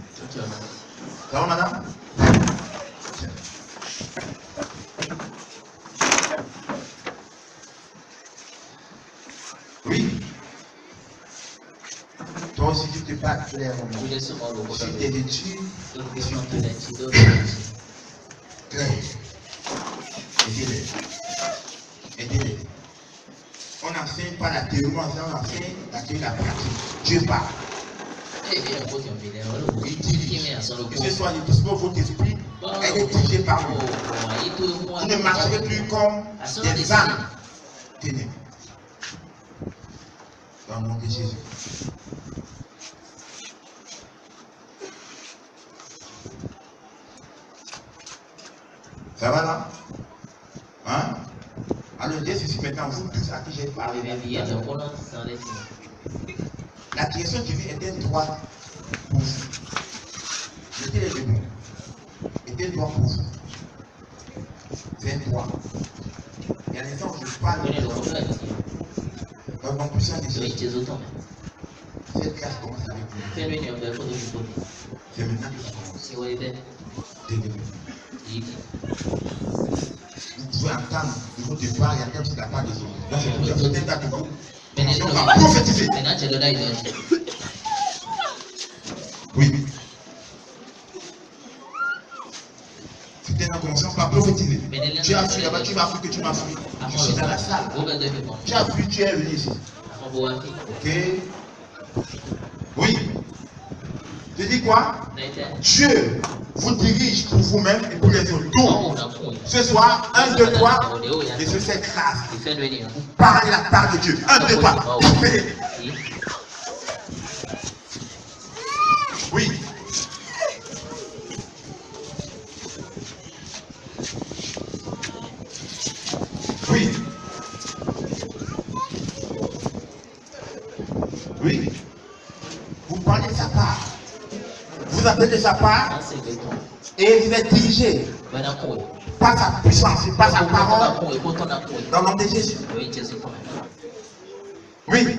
Ça va, madame? Tiens. Oui. Toi aussi, tu te bats clairement. Sur tes études et sur tout. Claire. Aidez-les. Aidez-les. On n'enseigne pas la théorie, on enseigne la théorie, la pratique. Dieu parle. Il dirige. Que ce soit le discours, votre esprit, elle est dirigée par vous. Vous ne marcherez plus comme des âmes ténèbres. Dans le nom de Jésus. Ça va là? Hein? Alors, Dieu, ceci maintenant, vous tous à qui j'ai parlé. La création divine est un droit pour vous. Mettez les deux mots. Est un droit pour vous. C'est un droit. Il y a des gens où je parle de donc, puissant des choses. Cette classe commence avec vous. C'est maintenant que ça commence. Vous pouvez entendre le mot de part, il y a quelqu'un qui n'a pas des autres. Donc, c'est un cas de vous. On va prophétiser. Oui. C'était la commençant par prophétiser. Tu as vu là-bas, tu m'as vu que tu m'as vu. Je suis dans la salle. Tu as vu, tu es venu ici. Ok. Oui. Je dis quoi? Dieu vous dirige pour vous-même et pour les autres. Donc, ce soir, 1, 2, 3, et sur cette grâce, vous parlez la part de Dieu. 1, 2, 3. Oui. Vous parlez de sa part. Vous appelez de sa part et vous êtes dirigé par sa puissance, par sa parole dans le nom de Jésus. Oui.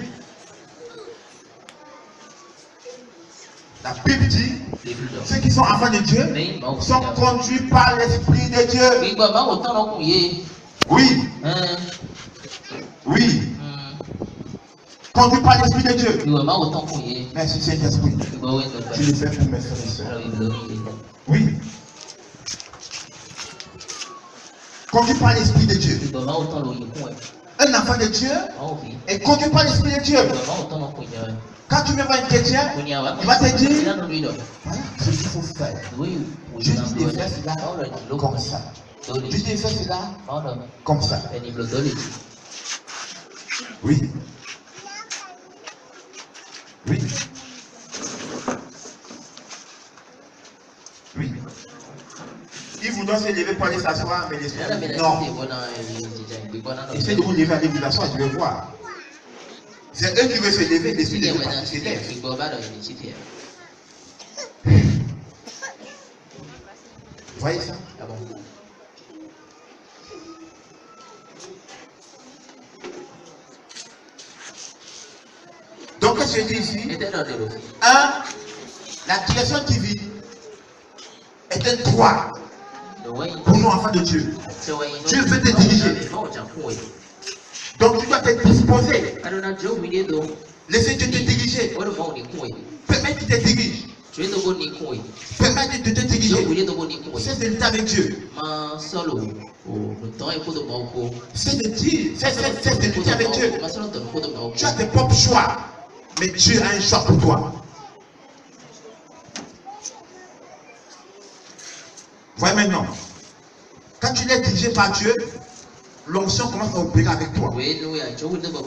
La Bible dit, ceux qui sont enfants de Dieu sont conduits par l'Esprit de Dieu. Oui. Oui. Conduit par l'Esprit de Dieu. Merci Saint-Esprit. Tu le fais pour mes frères et sœurs. Oui. Conduit par l'Esprit de Dieu. Un enfant de Dieu est conduit par l'Esprit de Dieu. Quand tu me vois un chrétien, il va te dire, voilà ce qu'il faut faire. Juste de faire cela comme ça. Juste de faire cela comme ça. Oui. Oui. Oui. Il vous doit se lever pour aller s'asseoir, mais l'esprit non. Essayez de vous lever, allez vous asseoir, je vais voir. C'est eux qui veulent se lever, l'esprit de Dieu se lève. Vous voyez ça? Donc, qu'est-ce que je dis ici? La création divine est un droit pour nous, enfants de Dieu. Dieu veut te diriger. Donc, tu dois te disposer. Laissez Dieu te diriger. Permets qu'il te dirige. Permets de te diriger. C'est de lutter avec Dieu. C'est de dire, c'est de lutter avec Dieu. Tu as tes propres choix, mais Dieu a un choix pour toi. Voyez maintenant, quand tu es dirigé par Dieu, l'onction commence à opérer avec toi.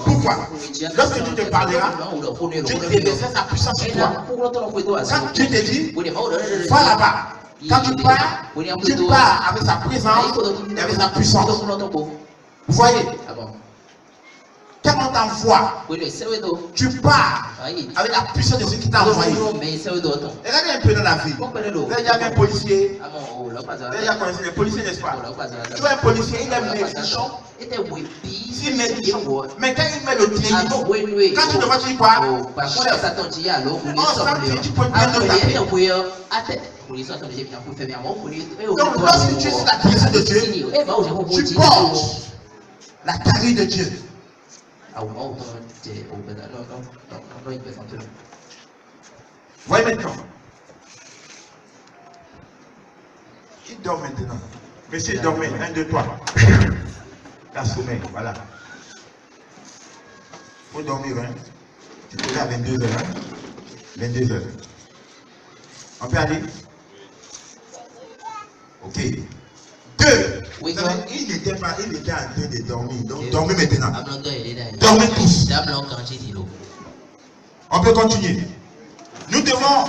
Pourquoi? Lorsque tu te parleras, Dieu te déverse sa puissance sur toi. Quand Dieu te dit, va là-bas. Quand tu pars avec sa présence et avec sa puissance. Vous voyez? Quand on t'envoie, tu pars avec la puissance de ce qui t'a envoyé. Regardez un peu dans la vie. Vous avez déjà vu un policier. Vous avez déjà connu les policiers, n'est-ce pas? Tu vois un policier, il aime les bichons. S'il met le bichon, mais quand il met le pied, quand tu le vois, tu dis quoi? On sent que tu peux bien te taper. Donc lorsque tu es sur la puissance de Dieu, tu portes la carrure de Dieu. Voyez maintenant. Il dort maintenant. Monsieur dormait. 1, 2, 3. La sommeil, voilà. Il faut dormir, hein. Tu te lèves à 22h, hein. 22h. On peut aller? Ok. 2. Oui, il était en train de dormir. Donc, dormez maintenant. Dormez tous. On peut continuer. Nous devons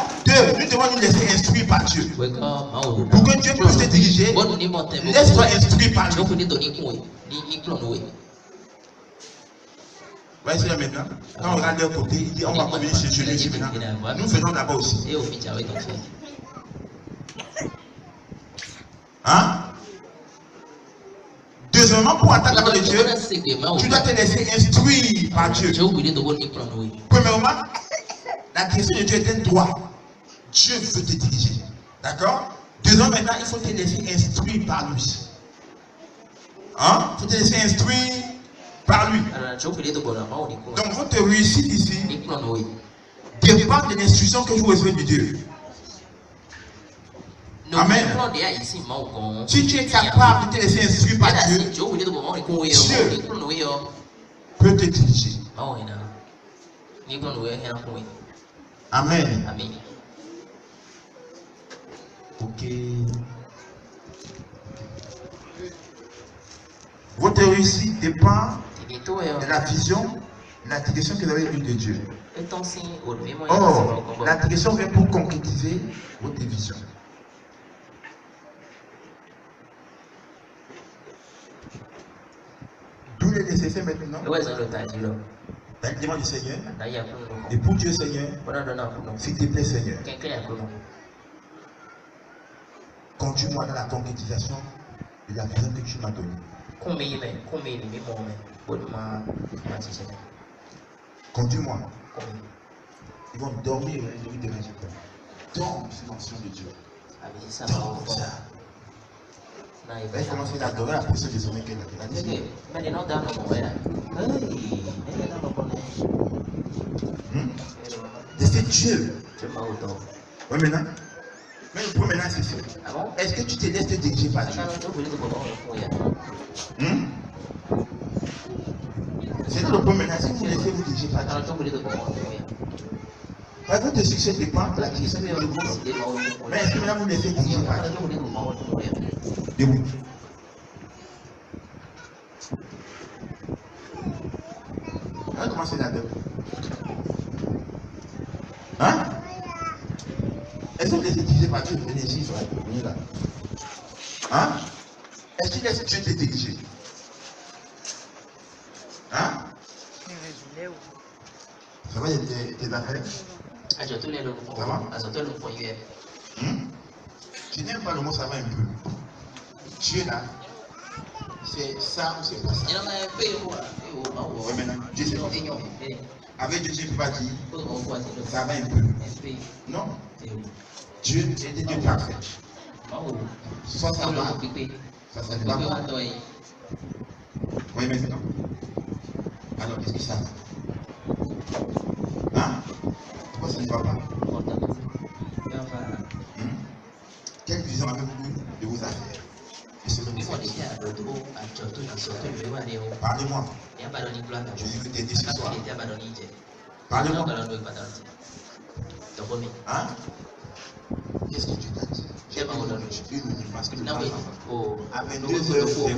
nous laisser instruire par Dieu. Pour que Dieu puisse te diriger, laisse-toi instruire par lui. Voyez là maintenant. Quand on regarde de leur côté, il dit on va revenir chez Dieu ici maintenant. Nous venons là-bas aussi. Hein? Deuxièmement, pour entendre la parole de Dieu, tu dois te laisser instruire par Dieu. Premièrement, la direction de Dieu est un droit. Dieu veut te diriger. D'accord? Deuxièmement, maintenant, il faut te laisser instruire par lui. Hein? Il faut te laisser instruire par lui. Donc, votre réussite ici dépend de l'instruction que vous recevez de Dieu. Amen. Si tu es capable de te laisser instruire par Dieu, Dieu peut te diriger. Amen. Ok. Votre réussite dépend de la vision, de la direction que vous avez eue de Dieu. Or, la direction vient pour concrétiser votre vision. D'où il est nécessaire maintenant Demande au Seigneur. Daya pun Et pour Dieu, Seigneur, Pernah dona pun s'il te plaît, Seigneur, Kekek pun conduis-moi dans la concrétisation de la vision que tu m'as donnée. Kumi ni mome Buat mati saya Conduis-moi. Kumi Ils vont dormir et ils vont déranger. Dors sous l'action de Dieu. Habis ça Dors comme ça. Elle commence à adorer la position des hommes qu'elle a dit. Jadi, mana nak dah nak buat? Hei, mana dah nak buat? C'est Dieu. Cuma itu. Oui, maintenant. Mais le premier maintenant, c'est ça. Ah bon? Est-ce que tu te laisses te diriger par Dieu? Kalau tu boleh tu boleh ya. C'est le premier maintenant, si vous laissez vous diriger par Dieu. Kalau tu boleh tu boleh ya. Votre succès dépend de la direction de Dieu. Mais est-ce que maintenant vous laissez diriger par Dieu? Kalau tu boleh tu boleh ya. Debout. On va commencer là-dedans. Hein? Est-ce que vous laissez diriger par Dieu? Venez ici, venez là. Hein? Est-ce que tu laisses Dieu te diriger? Hein? Ça va, tes affaires? Aja tu le lupa. Asal tu lupa ya. Je n'aime pas le mot ça va un peu. Dieu là, c'est ça ou c'est pas ça? Oui, maintenant, Dieu c'est pas ça. Avec Dieu, tu ne peux pas dire ça va un peu. Non. Dieu est Dieu parfait. Soit ça va, ça ne va pas. Oui, maintenant. Alors, est-ce que ça va? Hein? Pourquoi ça ne va pas? Quelle vision avez-vous de vos affaires? Parlez-moi. Je veux t'aider ce soir. Parlez-moi. Hein? Qu'est-ce que tu t'as dit? J'ai pas une minute parce que le temps à 22h00, tu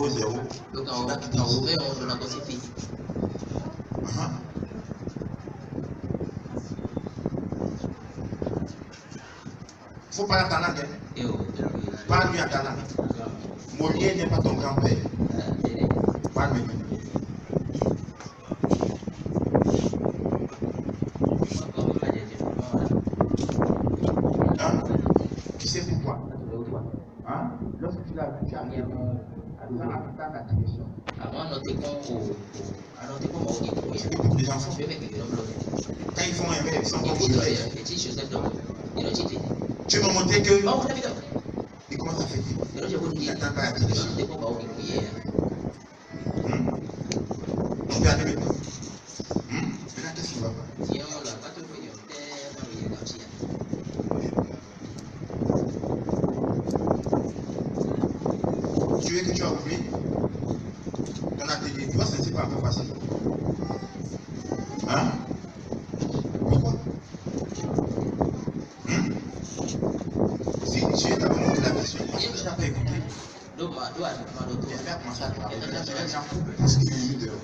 vas quitter ici. Il faut parler à ta langue. Parle-lui à ta langue. Molière n'est pas ton grand-père. Parle-lui. Hein? Tu sais pourquoi? Hein? Lorsque tu l'as vu, tu as mis dans la direction. C'est pour les enfants. Quand ils font un rêve, ils sont comme tu m'as montré que il commence à fêter. Il n'attend pas la direction. Tu peux aller maintenant. Maintenant, qu'est-ce qui va pas? Tu veux que tu as oublié ton atelier? Tu vois, ce n'est pas encore facile. Hein? Pourquoi? Si Dieu t'a montré la vision, tu n'as pas écouté. Tu vas commencer à travailler. Parce qu'il est mis dehors.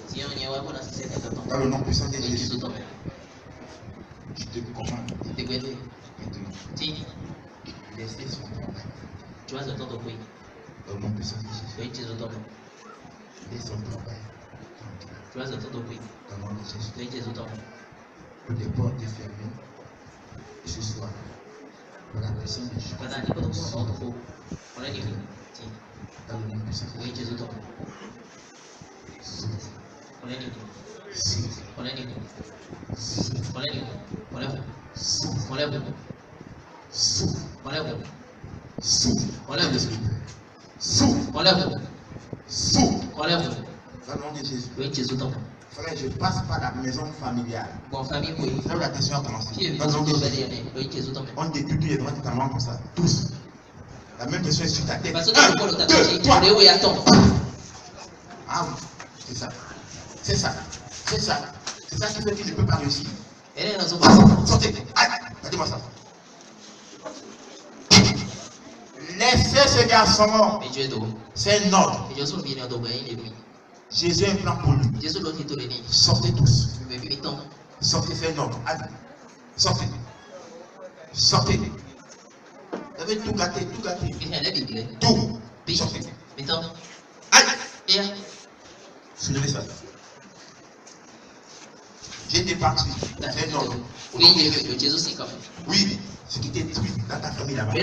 Dans le nom puissant de Jésus. Je te comprends. Maintenant, laissez son travail. Dans le nom puissant de Jésus. Laissez son travail. Dans le nom de Jésus. Que les portes sont fermées. Ce soir. Dans la puissance de Jésus. Dans le nom puissant de Jésus. Dans le nom de Jésus. Frère, je passe par la maison familiale. Là où la question a commencé. Dans le nom de Jésus. On détruit tous les droits de ta main comme ça. Tous. La même question est sur ta tête. 1, 2, 3. Ah oui, c'est ça. C'est ça. C'est ça. C'est ça qui fait qu'il ne peut pas réussir. Sortez. Aïe, regardez-moi ça. Laissez ce garçon. C'est un ordre. Jésus a un plan pour lui. Sortez tous. Sortez, c'est un ordre. Allez. Sortez. Sortez. Vous avez tout gâté, tout gâté. Tout. Sortez. Aïe. Soulevez ça. parti. C'est un ordre. Au nom de Jésus. Oui, ce qui t'étruit dans ta famille là-bas.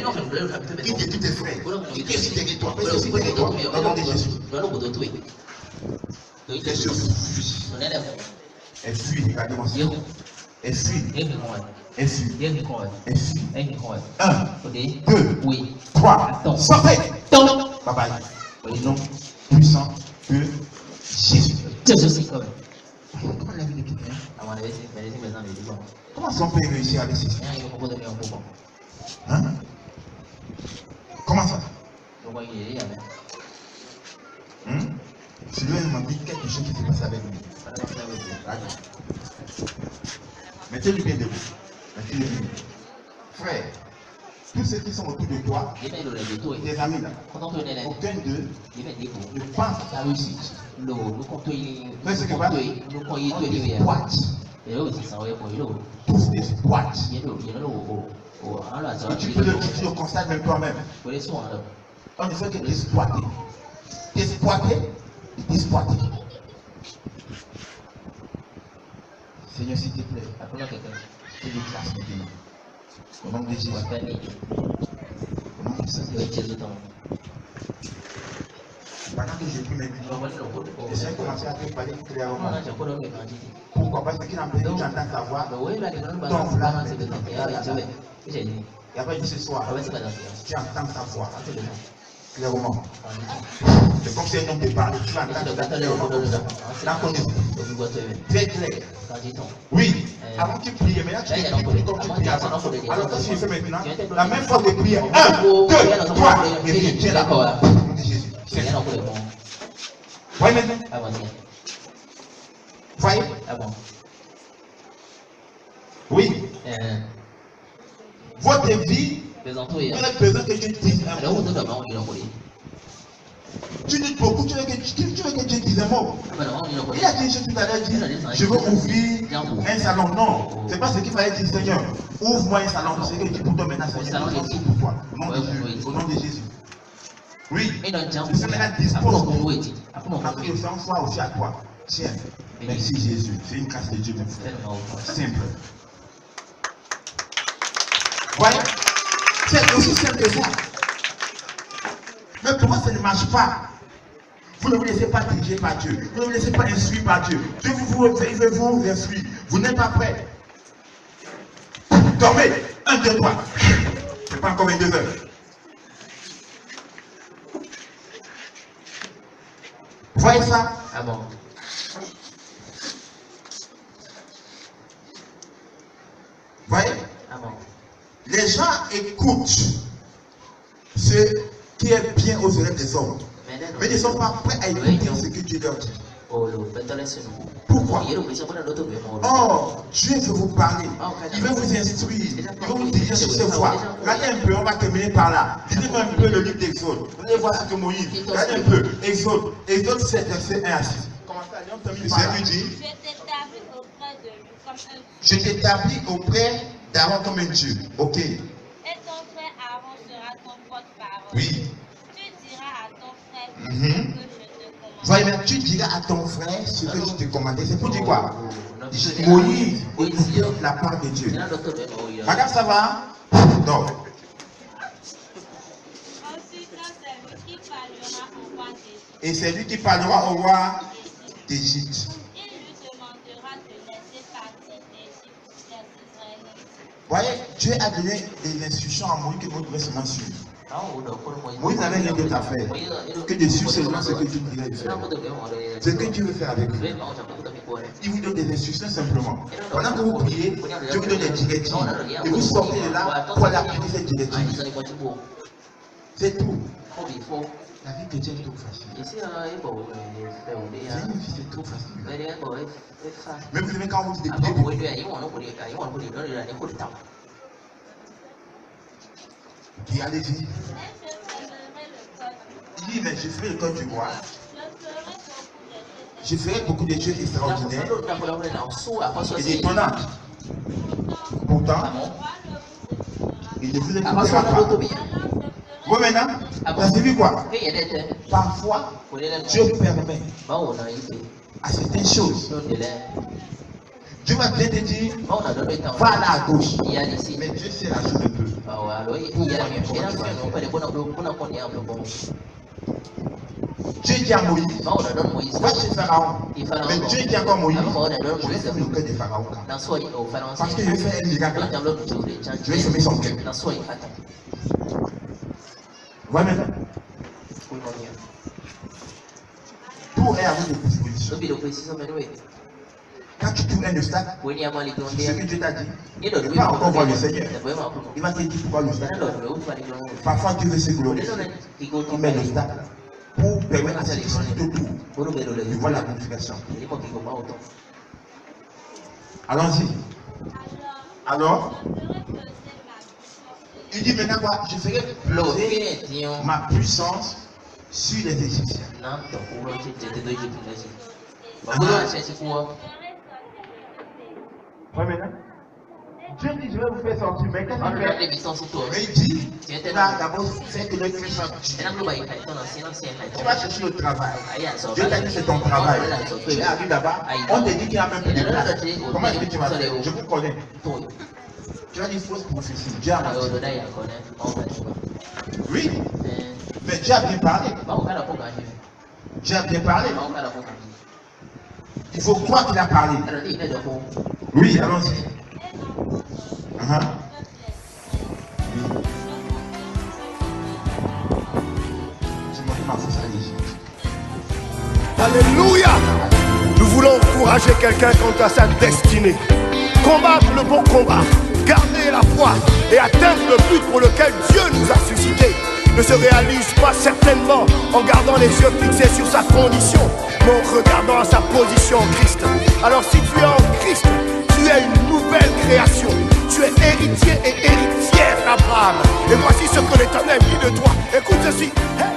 Qui détruit tes frères. Qui est derrière toi. Qui est derrière toi. Au nom de Jésus. Les choses fuient. Elle fuit, regardez-moi ça. Elle fuit. Elle fuit. Elle fuit. 1, 2, 3. Sortez. Bye bye. Au nom puissant de Jésus. Comment la vie de quelqu'un? Comment son père réussit avec ses hein? Comment ça? Celui-là m'a dit quelque chose qui s'est passé avec lui. Mettez-le bien debout. Mettez-le bien debout. Frère, tous ceux qui sont autour de toi, tes amis là, aucun d'eux ne pense à ta réussite. Mais ce que va, on des boîtes. Tous des boîtes. Et tu peux le constater même toi-même. On ne fait que t'exploiter. T'exploiter et t'exploiter. Seigneur, s'il te plaît, fais des grâces maintenant. Au nom de Jésus. Au nom de Jésus. Pendant que j'ai pris mes vidéos, j'ai commencé à te parler clairement. Pourquoi? Parce qu'il n'a pas dit que j'entends ta voix. Donc là, et après, ce soir, tu entends ta voix clairement. C'est comme si un homme te parlait. Tu entends clairement. Là, on est très clair. Oui, avant que tu pries, maintenant tu pries comme tu pries avant. Alors que si je fais maintenant, la même fois de prière, 1, 2, 3, et viens, tiens là. Jésus. Voyez maintenant? Voyez? Oui. Votre vie, vous avez besoin que Dieu dise un mot. Tu dis beaucoup, tu veux que Dieu dise un mot. Il a dit tout à l'heure, dit, je veux ouvrir un salon. Non, c'est pas ce qu'il fallait dire, Seigneur. Ouvre-moi un salon. C'est ce que tu dis pour toi maintenant, Seigneur. Pour toi. Au nom de Jésus. Oui, je suis maintenant dispose. Après, le sang soit aussi à toi. Tiens, merci Jésus. C'est une grâce de Dieu, mon frère. Simple. Voyez, c'est aussi simple que ça. Mais pourquoi ça ne marche pas? Vous ne vous laissez pas diriger par Dieu. Vous ne vous laissez pas instruire par Dieu. Dieu il veut vous instruire. Vous n'êtes pas prêt. Dormez. 1, 2, 3. C'est pas encore 22 heures. Voyez ça? Voyez? Les gens écoutent ce qui est bien aux oreilles des hommes. Mais ils ne sont pas prêts à écouter ce que Dieu leur dit. Pourquoi? Oh, Dieu veut vous parler. Il veut vous instruire. Il veut vous diriger sur ses voies. Regardez un peu, on va terminer par là. Lisez-moi un peu le livre d'Exode. Vous allez voir ce que Moïse. Regardez un peu. Exode. Exode 7, verset 1 à 6. C'est lui dit. Je t'établis auprès d'Aaron comme un Dieu. Ok. Et ton frère Aaron sera ton porte-parole. Oui. Tu diras à ton frère ce que je te commande. Voyez, mais tu diras à ton frère ce que je te commandais. C'est pour dire quoi? Moïse écoutait la part de Dieu. Madame, ça va? Donc. Ensuite, c'est lui qui parlera au roi d'Égypte. Et c'est lui qui parlera au roi d'Égypte. Il lui demandera de laisser partir d'Égypte les Israélites. Voyez, Dieu a donné des instructions à Moïse que Moïse devait seulement suivre. Moïse n'avait rien d'autre à faire que de suivre seulement ce que Dieu dirait de faire. Ce que Dieu veut faire avec vous. Il vous donne des instructions simplement. Pendant que vous priez, Dieu vous donne des directives. Et vous sortez de là pour aller appliquer cette directive. C'est tout. La vie chrétienne est trop facile. C'est une vie, c'est trop facile. Mais vous savez quand vous dites des prières, et allez-y. Il dit, mais je ferai le code du roi. Je ferai beaucoup de choses extraordinaires et étonnantes. Pourtant, il ne vous écoutera pas. Vous maintenant, ça signifie quoi? Parfois, Dieu permet à certaines choses Dieu va bien te dire, On a donné le temps. va là à gauche. Il y a ici. Mais Dieu sait la chose de peu. Ah ouais, alors il y a bien. Il y a bien. On peut les bonnes bon. Dieu dit à Moïse, On a donné Moïse. va chez Pharaon. Mais Dieu dit encore à Moïse, je vais fermer le cœur de Pharaon. Parce que je vais faire un miracle. Je vais fermer son cœur. Ouais, maintenant. Tout est à votre disposition. Quand tu trouves un obstacle, ce que Dieu t'a dit, tu ne peux pas encore voir le Seigneur. Il va te dire pourquoi l'obstacle. Parfois Dieu veut se glorifier. Il met l'obstacle pour permettre à ceux qui sont tout autour de voir la glorification. Allons-y. Alors, il dit maintenant quoi? Je ferai poser ma puissance sur les Égyptiens. Ouais, maintenant. Dieu dit, je vais vous faire sortir. Mais qu'est-ce qu'il fait? Mais il dit, tu vas d'abord faire que le Dieu sortir. Tu vas chercher le travail. Dieu t'a dit, c'est ton travail. Tu arrives là-bas, on te dit qu'il n'y a même plus de place. Comment est-ce que tu vas faire? Je vous connais. Tu as dit fausse prophétie. Dieu a menti. Oui. Mais Dieu a bien parlé. Dieu a bien parlé. Il faut croire qu'il a parlé. Oui, allons-y. Alléluia. Nous voulons encourager quelqu'un quant à sa destinée. Combattre le bon combat, garder la foi et atteindre le but pour lequel Dieu nous a suscités ne se réalise pas certainement en gardant les yeux fixés sur sa condition, mais en regardant à sa position en Christ. Alors si tu es en Christ, tu es une nouvelle création. Tu es héritier et héritière d'Abraham. Et voici ce que l'Éternel dit de toi. Écoute ceci. Hey!